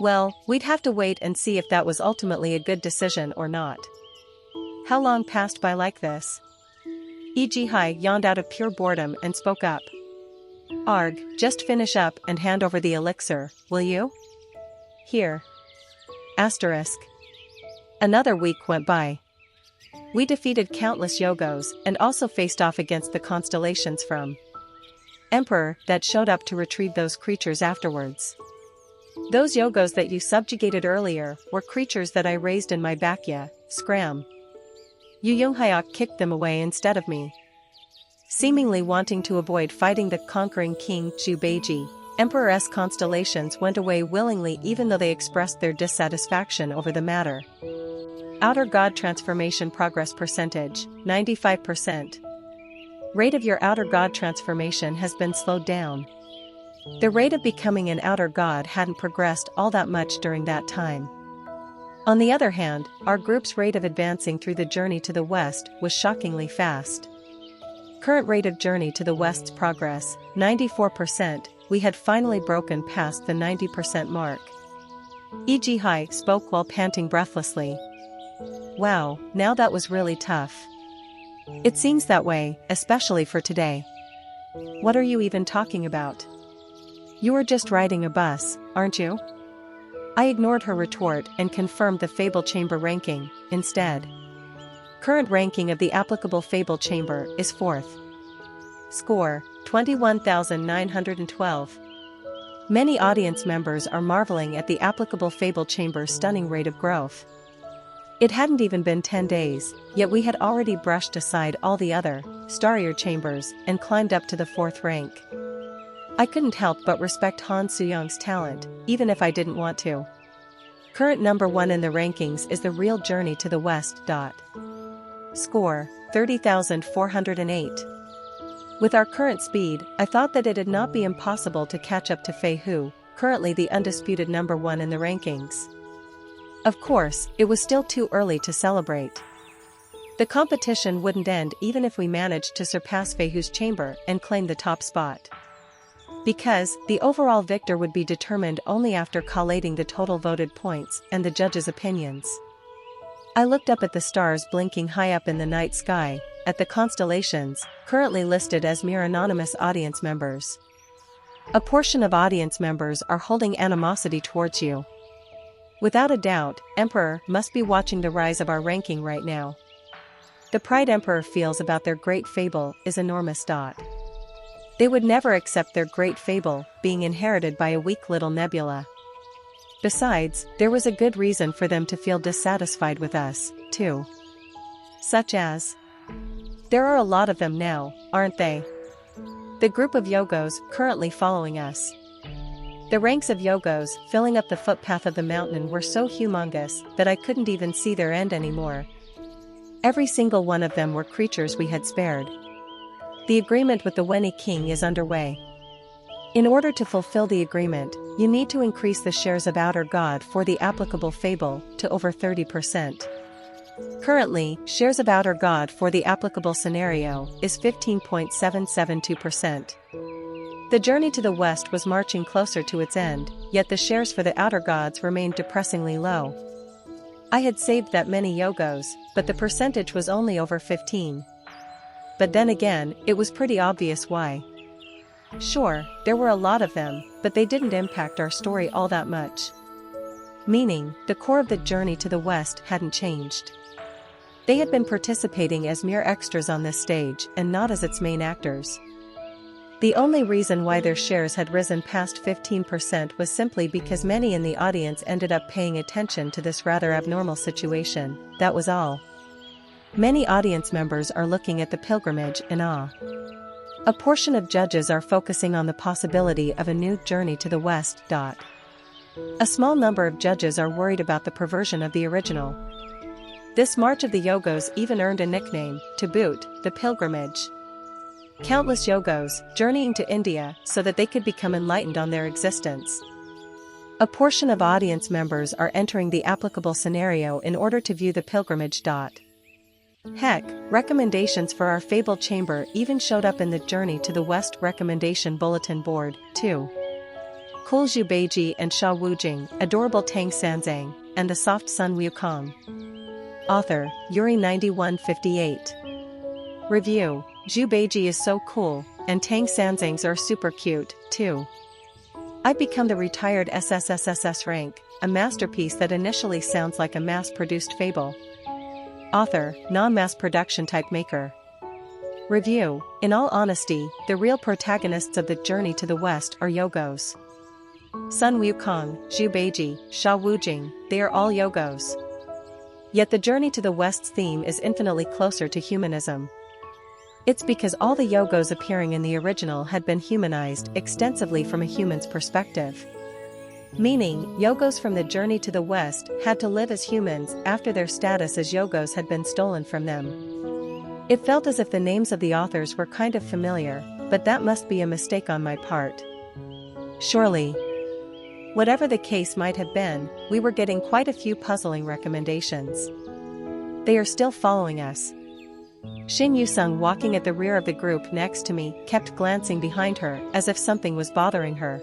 Well, we'd have to wait and see if that was ultimately a good decision or not. How long passed by like this? Ji-hai yawned out of pure boredom and spoke up. Arg, just finish up and hand over the elixir, will you? Here. Asterisk. Another week went by. We defeated countless Yogos and also faced off against the constellations from Emperor that showed up to retrieve those creatures afterwards. Those Yogos that you subjugated earlier were creatures that I raised in my Bakya, Scram. Yu Younghyuk kicked them away instead of me. Seemingly wanting to avoid fighting the conquering king Zhu Beiji, Emperor's constellations went away willingly even though they expressed their dissatisfaction over the matter. Outer God transformation progress percentage, 95%. Rate of your outer God transformation has been slowed down. The rate of becoming an outer God hadn't progressed all that much during that time. On the other hand, our group's rate of advancing through the Journey to the West was shockingly fast. Current rate of Journey to the West's progress, 94%, we had finally broken past the 90% mark. Ji-hai spoke while panting breathlessly. Wow, now that was really tough. It seems that way, especially for today. What are you even talking about? You are just riding a bus, aren't you? I ignored her retort and confirmed the Fable Chamber ranking, instead. Current ranking of the applicable Fable Chamber is 4th. Score, 21,912. Many audience members are marveling at the applicable Fable Chamber's stunning rate of growth. It hadn't even been 10 days, yet we had already brushed aside all the other, starrier chambers and climbed up to the 4th rank. I couldn't help but respect Han Soo-young's talent, even if I didn't want to. Current number 1 in the rankings is the real Journey to the West. Score, 30,408. With our current speed, I thought that it'd not be impossible to catch up to Fei Hu, currently the undisputed number 1 in the rankings. Of course, it was still too early to celebrate. The competition wouldn't end even if we managed to surpass Fei Hu's chamber and claim the top spot. Because, the overall victor would be determined only after collating the total voted points and the judges' opinions. I looked up at the stars blinking high up in the night sky, at the constellations, currently listed as mere anonymous audience members. A portion of audience members are holding animosity towards you. Without a doubt, Emperor must be watching the rise of our ranking right now. The pride Emperor feels about their great fable is enormous. They would never accept their great fable being inherited by a weak little nebula. Besides, there was a good reason for them to feel dissatisfied with us, too. Such as, there are a lot of them now, aren't they? The group of Yogos currently following us. The ranks of Yogos filling up the footpath of the mountain were so humongous that I couldn't even see their end anymore. Every single one of them were creatures we had spared. The agreement with the Weni King is underway. In order to fulfill the agreement, you need to increase the shares of Outer God for the applicable fable to over 30%. Currently, shares of Outer God for the applicable scenario is 15.772%. The journey to the west was marching closer to its end, yet the shares for the Outer Gods remained depressingly low. I had saved that many Yogos, but the percentage was only over 15. But then again, it was pretty obvious why. Sure, there were a lot of them, but they didn't impact our story all that much. Meaning, the core of the journey to the west hadn't changed. They had been participating as mere extras on this stage and not as its main actors. The only reason why their shares had risen past 15% was simply because many in the audience ended up paying attention to this rather abnormal situation, that was all. Many audience members are looking at the pilgrimage in awe. A portion of judges are focusing on the possibility of a new journey to the west. A small number of judges are worried about the perversion of the original. This March of the Yogos even earned a nickname, to boot, the pilgrimage. Countless Yogos journeying to India so that they could become enlightened on their existence. A portion of audience members are entering the applicable scenario in order to view the pilgrimage. Heck, recommendations for our fabled chamber even showed up in the Journey to the West recommendation bulletin board, too. Cool Zhu Beiji and Sha Wujing, adorable Tang Sanzang, and the soft Sun Wukong. Author, Yuri 9158. Review, Zhu Beiji is so cool, and Tang Sanzangs are super cute, too. I've become the retired SSSSS rank, a masterpiece that initially sounds like a mass-produced fable. Author, non-mass production type maker. Review, in all honesty, the real protagonists of the Journey to the West are Yogos. Sun Wukong, Zhu Beiji, Sha Wujing, they are all Yogos. Yet the Journey to the West's theme is infinitely closer to humanism. It's because all the Yogos appearing in the original had been humanized extensively from a human's perspective. Meaning, Yogos from the Journey to the West had to live as humans after their status as Yogos had been stolen from them. It felt as if the names of the authors were kind of familiar, but that must be a mistake on my part. Surely. Whatever the case might have been, we were getting quite a few puzzling recommendations. They are still following us. Xin Yusung, walking at the rear of the group next to me, kept glancing behind her as if something was bothering her.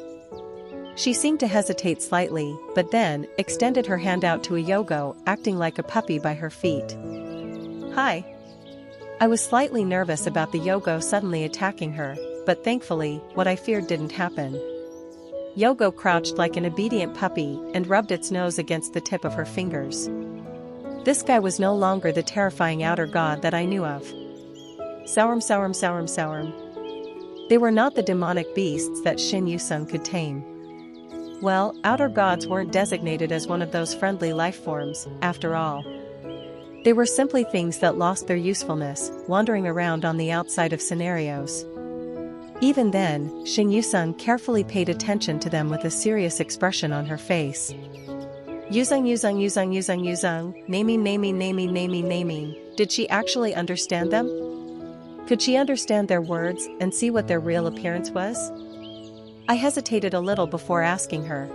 She seemed to hesitate slightly, but then extended her hand out to a Yogo, acting like a puppy by her feet. Hi. I was slightly nervous about the Yogo suddenly attacking her, but thankfully, what I feared didn't happen. Yogo crouched like an obedient puppy and rubbed its nose against the tip of her fingers. This guy was no longer the terrifying outer god that I knew of. Saurum. They were not the demonic beasts that Xin Yusung could tame. Well, outer gods weren't designated as one of those friendly life forms, after all. They were simply things that lost their usefulness, wandering around on the outside of scenarios. Even then, Xin Yusung carefully paid attention to them with a serious expression on her face. Yuzang, naming. Did she actually understand them? Could she understand their words and see what their real appearance was? I hesitated a little before asking her.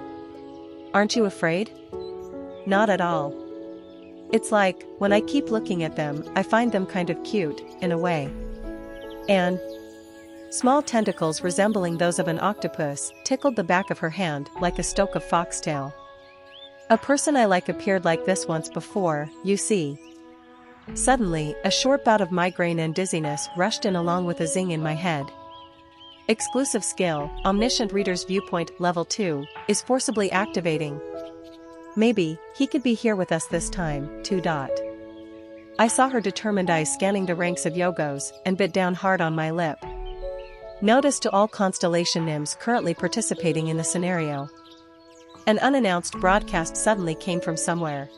Aren't you afraid? Not at all. It's like, when I keep looking at them, I find them kind of cute, in a way. And small tentacles resembling those of an octopus tickled the back of her hand like a stalk of foxtail. A person I like appeared like this once before, you see. Suddenly, a short bout of migraine and dizziness rushed in along with a zing in my head. Exclusive skill, Omniscient Reader's Viewpoint Level 2, is forcibly activating. Maybe, he could be here with us this time, too. I saw her determined eyes scanning the ranks of Yogos and bit down hard on my lip. Notice to all constellation nymphs currently participating in the scenario. An unannounced broadcast suddenly came from somewhere.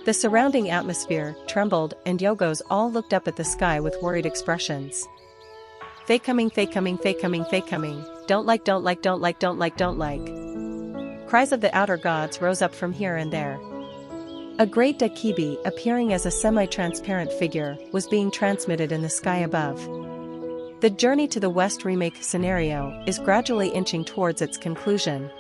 The surrounding atmosphere trembled and Yogos all looked up at the sky with worried expressions. They coming, they coming, they coming, they coming, don't like, don't like, don't like, don't like, don't like. Cries of the outer gods rose up from here and there. A great Dakibi, appearing as a semi-transparent figure, was being transmitted in the sky above. The Journey to the West remake scenario is gradually inching towards its conclusion.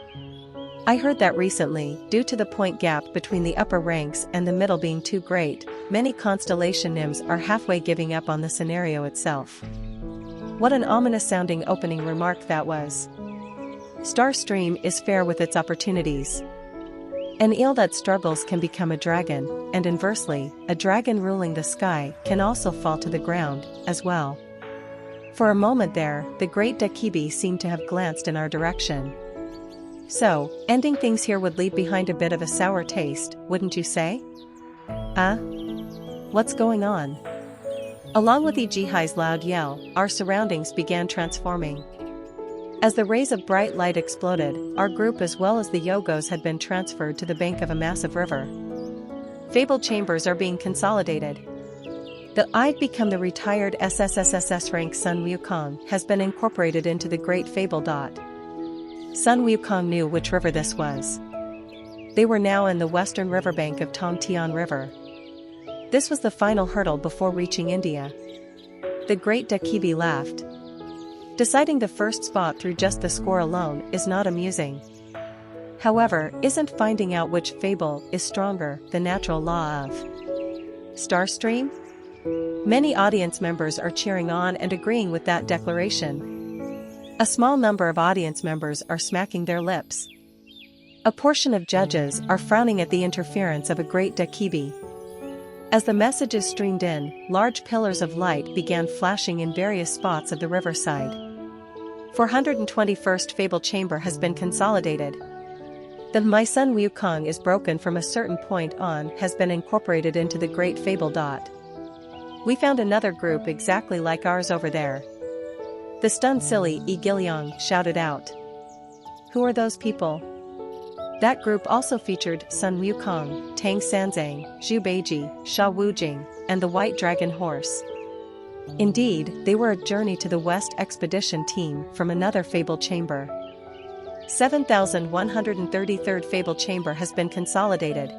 I heard that recently, due to the point gap between the upper ranks and the middle being too great, many constellation nymphs are halfway giving up on the scenario itself. What an ominous-sounding opening remark that was. Starstream is fair with its opportunities. An eel that struggles can become a dragon, and inversely, a dragon ruling the sky can also fall to the ground, as well. For a moment there, the great Dakibi seemed to have glanced in our direction. So, ending things here would leave behind a bit of a sour taste, wouldn't you say? What's going on? Along with Ijihai's loud yell, our surroundings began transforming. As the rays of bright light exploded, our group as well as the Yogos had been transferred to the bank of a massive river. Fabled chambers are being consolidated. The I've become the retired SSSSS rank Sun Wukong has been incorporated into the Great Fable. Sun Wukong knew which river this was. They were now in the western riverbank of Tongtian River. This was the final hurdle before reaching India. The great Dakibi laughed. Deciding the first spot through just the score alone is not amusing. However, isn't finding out which fable is stronger the natural law of Starstream? Many audience members are cheering on and agreeing with that declaration. A small number of audience members are smacking their lips. A portion of judges are frowning at the interference of a great Dakibi. As the messages streamed in, large pillars of light began flashing in various spots of the riverside. 421st Fable Chamber has been consolidated. The My Sun Wukong is broken from a certain point on has been incorporated into the Great Fable. We found another group exactly like ours over there. The stunned silly Yi Giliang shouted out. Who are those people? That group also featured Sun Wukong, Tang Sanzang, Zhu Beiji, Sha Wujing, and the White Dragon Horse. Indeed, they were a Journey to the West expedition team from another Fable Chamber. 7133rd Fable Chamber has been consolidated.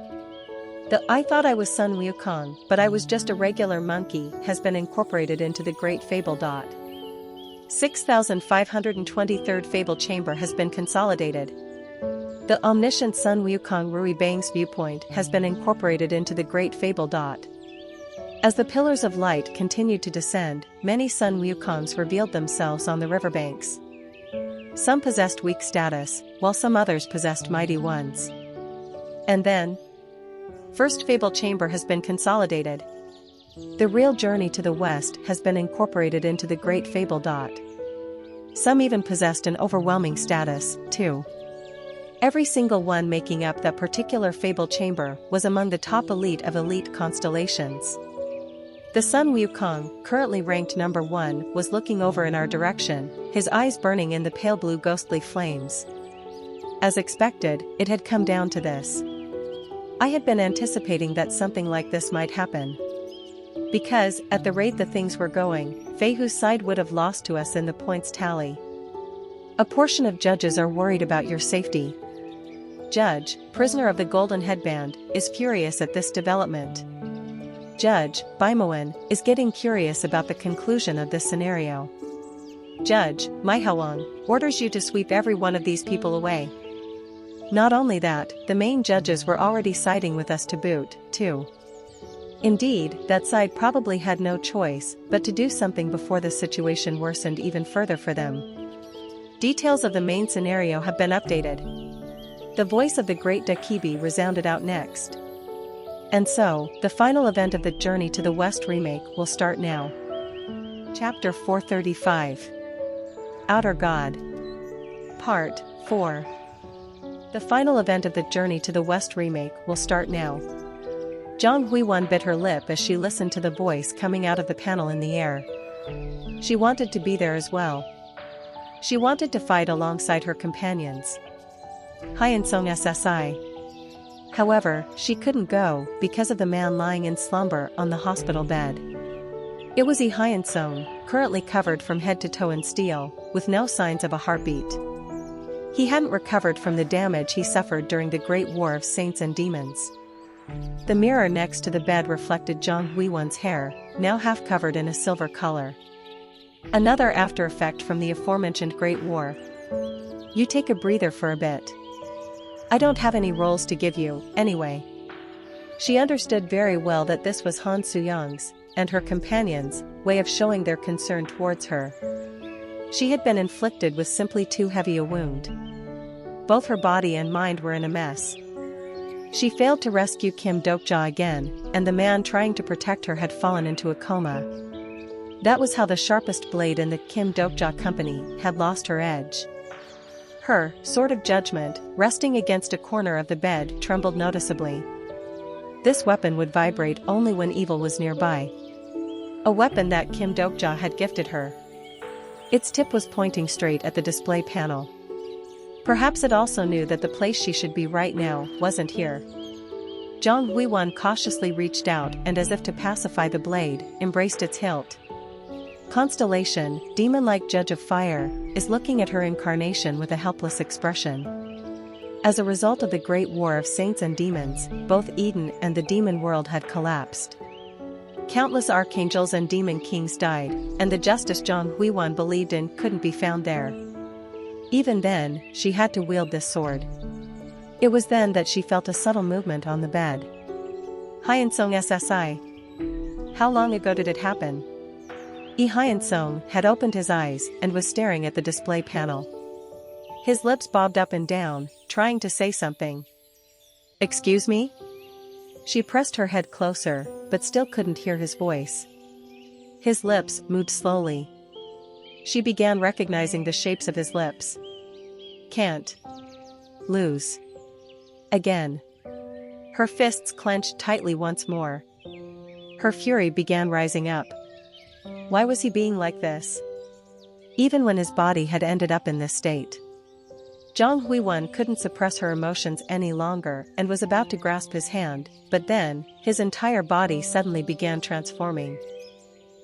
The I thought I was Sun Wukong, but I was just a regular monkey has been incorporated into the Great Fable. 6523rd Fable Chamber has been consolidated. The omniscient Sun Wukong Rui Bang's Viewpoint has been incorporated into the Great Fable. As the pillars of light continued to descend, many Sun Wukongs revealed themselves on the riverbanks. Some possessed weak status, while some others possessed mighty ones. And then, First Fable Chamber has been consolidated. The real Journey to the West has been incorporated into the Great Fable. Some even possessed an overwhelming status, too. Every single one making up that particular Fable Chamber was among the top elite of elite constellations. The Sun Wukong, currently ranked number 1, was looking over in our direction, his eyes burning in the pale blue ghostly flames. As expected, it had come down to this. I had been anticipating that something like this might happen. Because, at the rate the things were going, Feihu's side would have lost to us in the points tally. A portion of judges are worried about your safety. Judge, prisoner of the golden headband, is furious at this development. Judge, Baimoan, is getting curious about the conclusion of this scenario. Judge, Maihawang, orders you to sweep every one of these people away. Not only that, the main judges were already siding with us to boot, too. Indeed, that side probably had no choice but to do something before the situation worsened even further for them. Details of the main scenario have been updated. The voice of the great Dakibi resounded out next. And so, the final event of the Journey to the West remake will start now. Chapter 435. Outer God. Part 4. The final event of the Journey to the West remake will start now. Zhang Huiwan bit her lip as she listened to the voice coming out of the panel in the air. She wanted to be there as well. She wanted to fight alongside her companions. Hyansong SSI. However, she couldn't go because of the man lying in slumber on the hospital bed. It was Hyansong, currently covered from head to toe in steel, with no signs of a heartbeat. He hadn't recovered from the damage he suffered during the Great War of Saints and Demons. The mirror next to the bed reflected Zhang Huiwan's hair, now half covered in a silver color. Another after effect from the aforementioned Great War. You take a breather for a bit. I don't have any roles to give you, anyway. She understood very well that this was Han Suyang's, and her companions', way of showing their concern towards her. She had been inflicted with simply too heavy a wound. Both her body and mind were in a mess. She failed to rescue Kim Dokja again, and the man trying to protect her had fallen into a coma. That was how the sharpest blade in the Kim Dokja company had lost her edge. Her sword of judgment, resting against a corner of the bed, trembled noticeably. This weapon would vibrate only when evil was nearby. A weapon that Kim Dokja had gifted her. Its tip was pointing straight at the display panel. Perhaps it also knew that the place she should be right now wasn't here. Zhang Huiwan cautiously reached out and, as if to pacify the blade, embraced its hilt. Constellation, demon-like judge of fire, is looking at her incarnation with a helpless expression. As a result of the Great War of Saints and Demons, both Eden and the demon world had collapsed. Countless archangels and demon kings died, and the justice Zhang Huiwan believed in couldn't be found there. Even then, she had to wield this sword. It was then that she felt a subtle movement on the bed. Hyansong SSI. How long ago did it happen? Hyansong had opened his eyes and was staring at the display panel. His lips bobbed up and down, trying to say something. Excuse me? She pressed her head closer, but still couldn't hear his voice. His lips moved slowly. She began recognizing the shapes of his lips. Can't lose. Again. Her fists clenched tightly once more. Her fury began rising up. Why was he being like this? Even when his body had ended up in this state. Zhang Huiwan couldn't suppress her emotions any longer and was about to grasp his hand, but then, his entire body suddenly began transforming.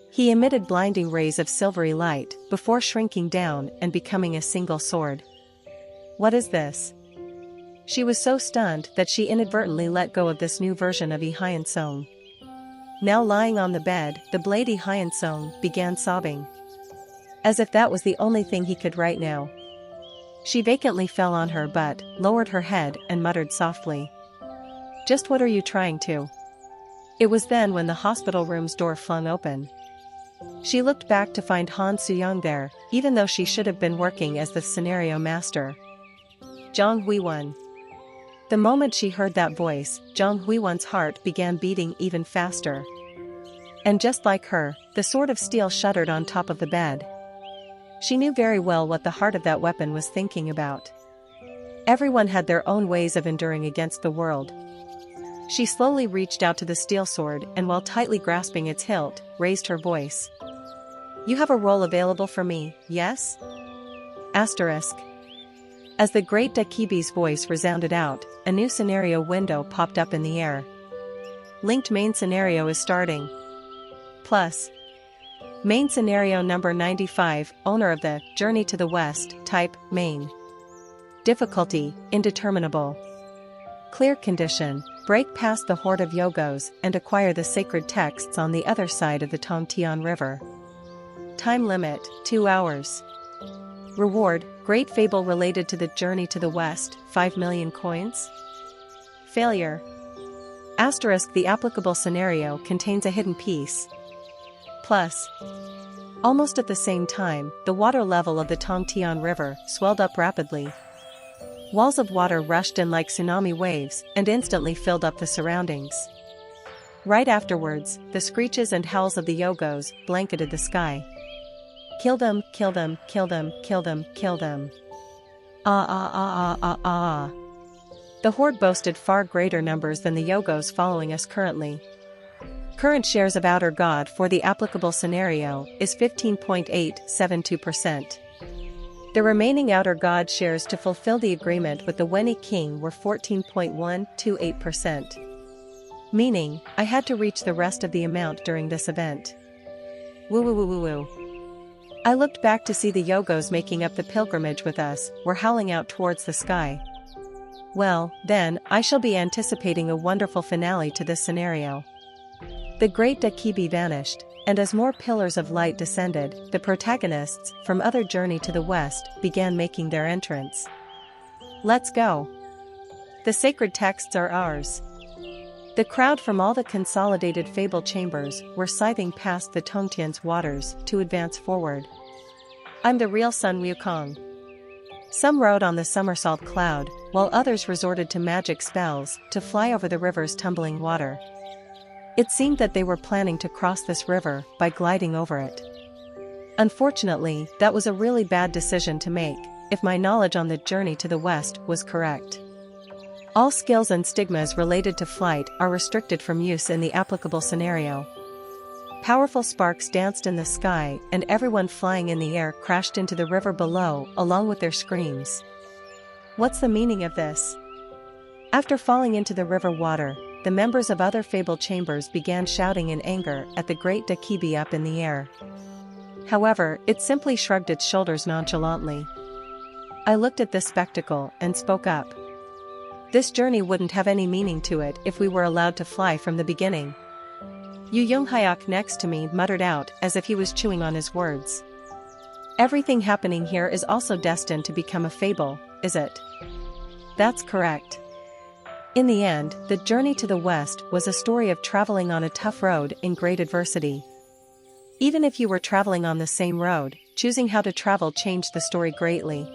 He emitted blinding rays of silvery light, before shrinking down and becoming a single sword. What is this? She was so stunned that she inadvertently let go of this new version of Hyansong. Now lying on the bed, the blade Hyansong began sobbing. As if that was the only thing he could right now. She vacantly fell on her butt, lowered her head and muttered softly. Just what are you trying to? It was then when the hospital room's door flung open. She looked back to find Han Suyang there, even though she should have been working as the scenario master. Zhang Huiwan. The moment she heard that voice, Zhang Huiwan's heart began beating even faster. And just like her, the sword of steel shuddered on top of the bed. She knew very well what the heart of that weapon was thinking about. Everyone had their own ways of enduring against the world. She slowly reached out to the steel sword and, while tightly grasping its hilt, raised her voice. You have a role available for me, yes? Asterisk. As the great Dakibi's voice resounded out, a new scenario window popped up in the air. Linked main scenario is starting. Plus. Main scenario number 95, owner of the Journey to the West, type, main. Difficulty, indeterminable. Clear condition, break past the horde of Yogos and acquire the sacred texts on the other side of the Tongtian River. Time limit, 2 hours. Reward, great fable related to the journey to the west, 5 million coins. Failure. Asterisk, the applicable scenario contains a hidden piece. Plus. Almost at the same time, the water level of the Tongtian River swelled up rapidly. Walls of water rushed in like tsunami waves and instantly filled up the surroundings. Right afterwards, the screeches and howls of the Yogos blanketed the sky. Kill them, kill them, kill them, kill them, kill them. Ah ah ah ah ah ah. The horde boasted far greater numbers than the Yogos following us currently. Current shares of Outer God for the applicable scenario is 15.872%. The remaining Outer God shares to fulfill the agreement with the Weni King were 14.128%. Meaning, I had to reach the rest of the amount during this event. Woo woo woo woo woo. I looked back to see the Yogos making up the pilgrimage with us were howling out towards the sky. Well, then, I shall be anticipating a wonderful finale to this scenario. The great Dakibi vanished, and as more pillars of light descended, the protagonists from other journey to the west began making their entrance. Let's go. The sacred texts are ours. The crowd from all the consolidated fable chambers were scything past the Tongtian's waters to advance forward. I'm the real Sun Wukong. Some rode on the somersault cloud, while others resorted to magic spells to fly over the river's tumbling water. It seemed that they were planning to cross this river by gliding over it. Unfortunately, that was a really bad decision to make, if my knowledge on the journey to the west was correct. All skills and stigmas related to flight are restricted from use in the applicable scenario. Powerful sparks danced in the sky and everyone flying in the air crashed into the river below along with their screams. What's the meaning of this? After falling into the river water, the members of other fable chambers began shouting in anger at the great Dakibi up in the air. However, it simply shrugged its shoulders nonchalantly. I looked at this spectacle and spoke up. This journey wouldn't have any meaning to it if we were allowed to fly from the beginning. Yu Yonghyuk next to me muttered out as if he was chewing on his words. Everything happening here is also destined to become a fable, is it? That's correct. In the end, the journey to the west was a story of traveling on a tough road in great adversity. Even if you were traveling on the same road, choosing how to travel changed the story greatly.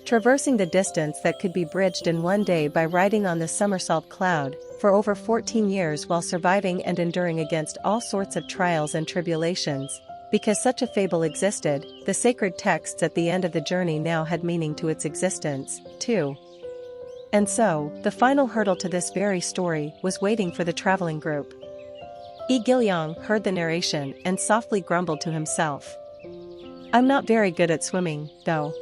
Traversing the distance that could be bridged in one day by riding on the somersault cloud, for over 14 years while surviving and enduring against all sorts of trials and tribulations. Because such a fable existed, the sacred texts at the end of the journey now had meaning to its existence, too. And so, the final hurdle to this very story was waiting for the traveling group. Yi Gilyong heard the narration and softly grumbled to himself. I'm not very good at swimming, though.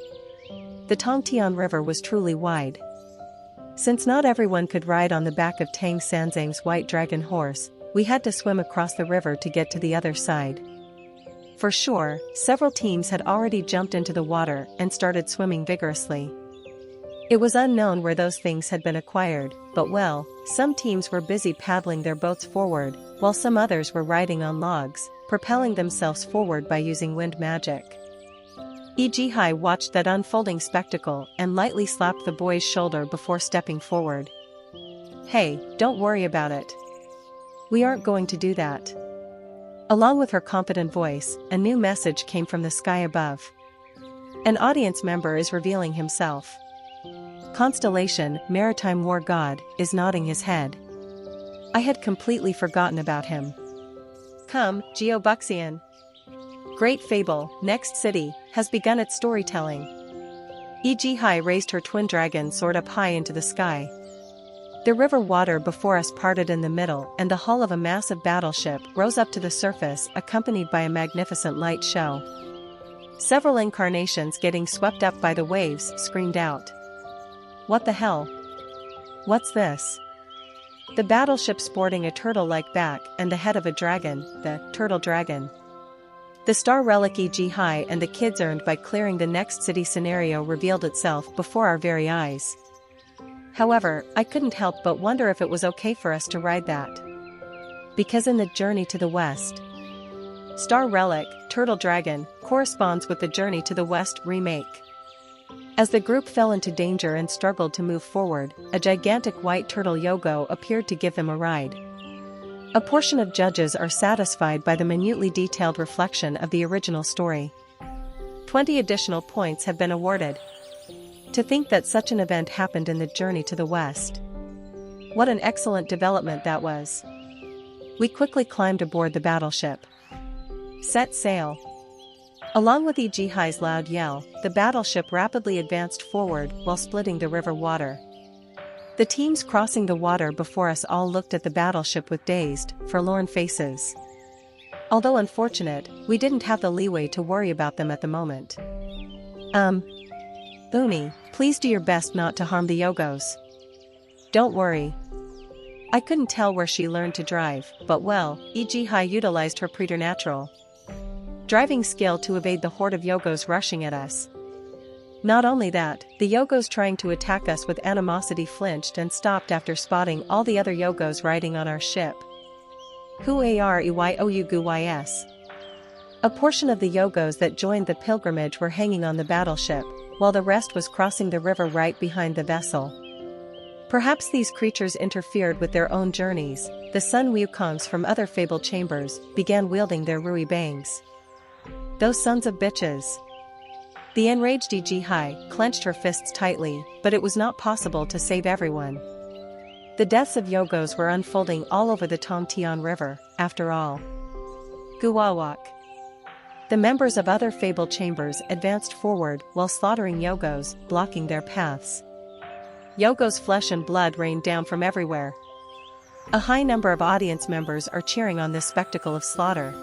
The Tongtian River was truly wide. Since not everyone could ride on the back of Tang Sanzang's white dragon horse, we had to swim across the river to get to the other side. For sure, several teams had already jumped into the water and started swimming vigorously. It was unknown where those things had been acquired, but well, some teams were busy paddling their boats forward, while some others were riding on logs, propelling themselves forward by using wind magic. Ejihai watched that unfolding spectacle and lightly slapped the boy's shoulder before stepping forward. Hey, don't worry about it. We aren't going to do that. Along with her confident voice, a new message came from the sky above. An audience member is revealing himself. Constellation, Maritime War God, is nodding his head. I had completely forgotten about him. Come, Geobuxian. Great fable, Next City, has begun its storytelling. Ejihai raised her twin dragon sword up high into the sky. The river water before us parted in the middle and the hull of a massive battleship rose up to the surface accompanied by a magnificent light show. Several incarnations getting swept up by the waves screamed out. What the hell? What's this? The battleship sporting a turtle-like back and the head of a dragon, the turtle dragon. The star relic Ejihai and the kids earned by clearing the Next City scenario revealed itself before our very eyes. However, I couldn't help but wonder if it was okay for us to ride that. Because in the Journey to the West, Star Relic, Turtle Dragon, corresponds with the Journey to the West remake. As the group fell into danger and struggled to move forward, a gigantic white turtle Yogo appeared to give them a ride. A portion of judges are satisfied by the minutely detailed reflection of the original story. 20 additional points have been awarded. To think that such an event happened in the Journey to the West. What an excellent development that was. We quickly climbed aboard the battleship. Set sail. Along with Ejihai's loud yell, the battleship rapidly advanced forward while splitting the river water. The teams crossing the water before us all looked at the battleship with dazed, forlorn faces. Although unfortunate, we didn't have the leeway to worry about them at the moment. Uni, please do your best not to harm the Yogos. Don't worry. I couldn't tell where she learned to drive, but well, Ejihai utilized her preternatural driving skill to evade the horde of Yogos rushing at us. Not only that, the Yogos trying to attack us with animosity flinched and stopped after spotting all the other Yogos riding on our ship. Huareyouguyes. A portion of the Yogos that joined the pilgrimage were hanging on the battleship, while the rest was crossing the river right behind the vessel. Perhaps these creatures interfered with their own journeys. The Sun Wukongs from other fabled chambers began wielding their Rui Bangs. Those sons of bitches. The enraged Ejihai clenched her fists tightly, but it was not possible to save everyone. The deaths of Yogos were unfolding all over the Tongtian River, after all. Guwawak. The members of other fabled chambers advanced forward while slaughtering Yogos, blocking their paths. Yogos' flesh and blood rained down from everywhere. A high number of audience members are cheering on this spectacle of slaughter.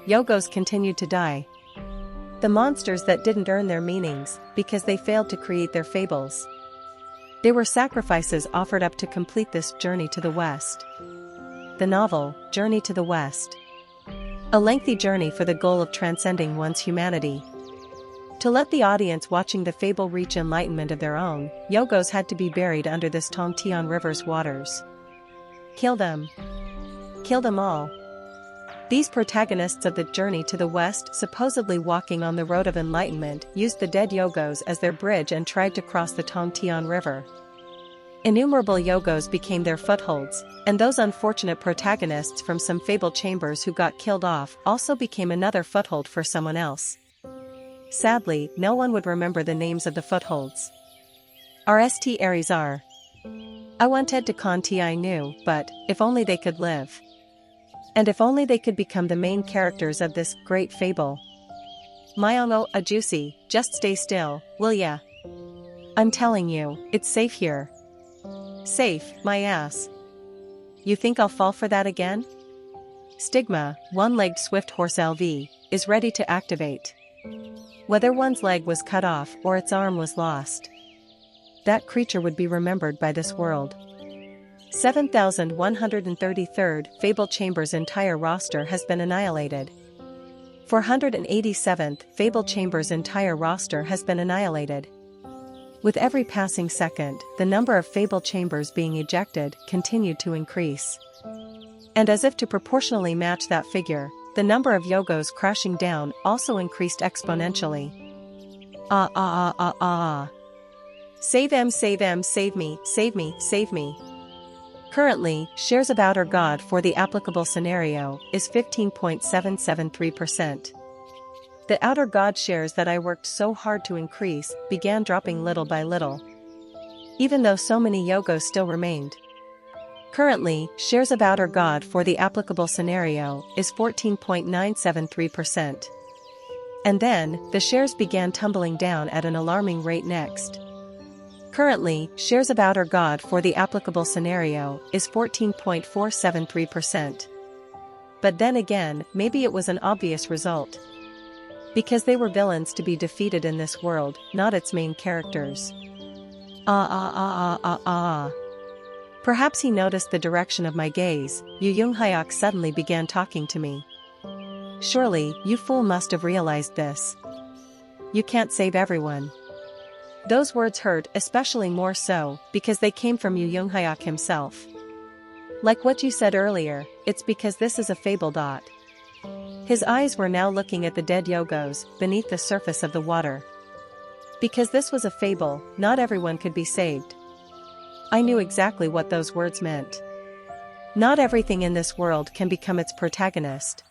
Yogos continued to die. The monsters that didn't earn their meanings, because they failed to create their fables. There were sacrifices offered up to complete this Journey to the West. The novel, Journey to the West. A lengthy journey for the goal of transcending one's humanity. To let the audience watching the fable reach enlightenment of their own, Yogos had to be buried under this Tongtian River's waters. Kill them. Kill them all. These protagonists of the Journey to the West, supposedly walking on the road of enlightenment, used the dead Yogos as their bridge and tried to cross the Tongtian River. Innumerable Yogos became their footholds, and those unfortunate protagonists from some fabled chambers who got killed off also became another foothold for someone else. Sadly, no one would remember the names of the footholds. Rst Arizar. I wanted to Conti I knew, but, if only they could live. And if only they could become the main characters of this great fable. Myongo Ajusi, just stay still, will ya? I'm telling you, it's safe here. Safe, my ass. You think I'll fall for that again? Stigma, one-legged swift horse LV, is ready to activate. Whether one's leg was cut off or its arm was lost, that creature would be remembered by this world. 7,133rd Fable Chamber's entire roster has been annihilated. 487th Fable Chamber's entire roster has been annihilated. With every passing second, the number of Fable Chambers being ejected continued to increase. And as if to proportionally match that figure, the number of Yogos crashing down also increased exponentially. Save em, save em, save me, save me, save me. Currently, shares of Outer God for the applicable scenario is 15.773%. The Outer God shares that I worked so hard to increase began dropping little by little. Even though so many Yogos still remained. Currently, shares of Outer God for the applicable scenario is 14.973%. And then, the shares began tumbling down at an alarming rate next. Currently, shares of Outer God for the applicable scenario is 14.473%. But then again, maybe it was an obvious result. Because they were villains to be defeated in this world, not its main characters. Perhaps he noticed the direction of my gaze. Yu Yunghayok suddenly began talking to me. Surely, you fool must have realized this. You can't save everyone. Those words hurt, especially more so, because they came from Yu Younghyuk himself. Like what you said earlier, it's because this is a fable. His eyes were now looking at the dead Yogos, beneath the surface of the water. Because this was a fable, not everyone could be saved. I knew exactly what those words meant. Not everything in this world can become its protagonist.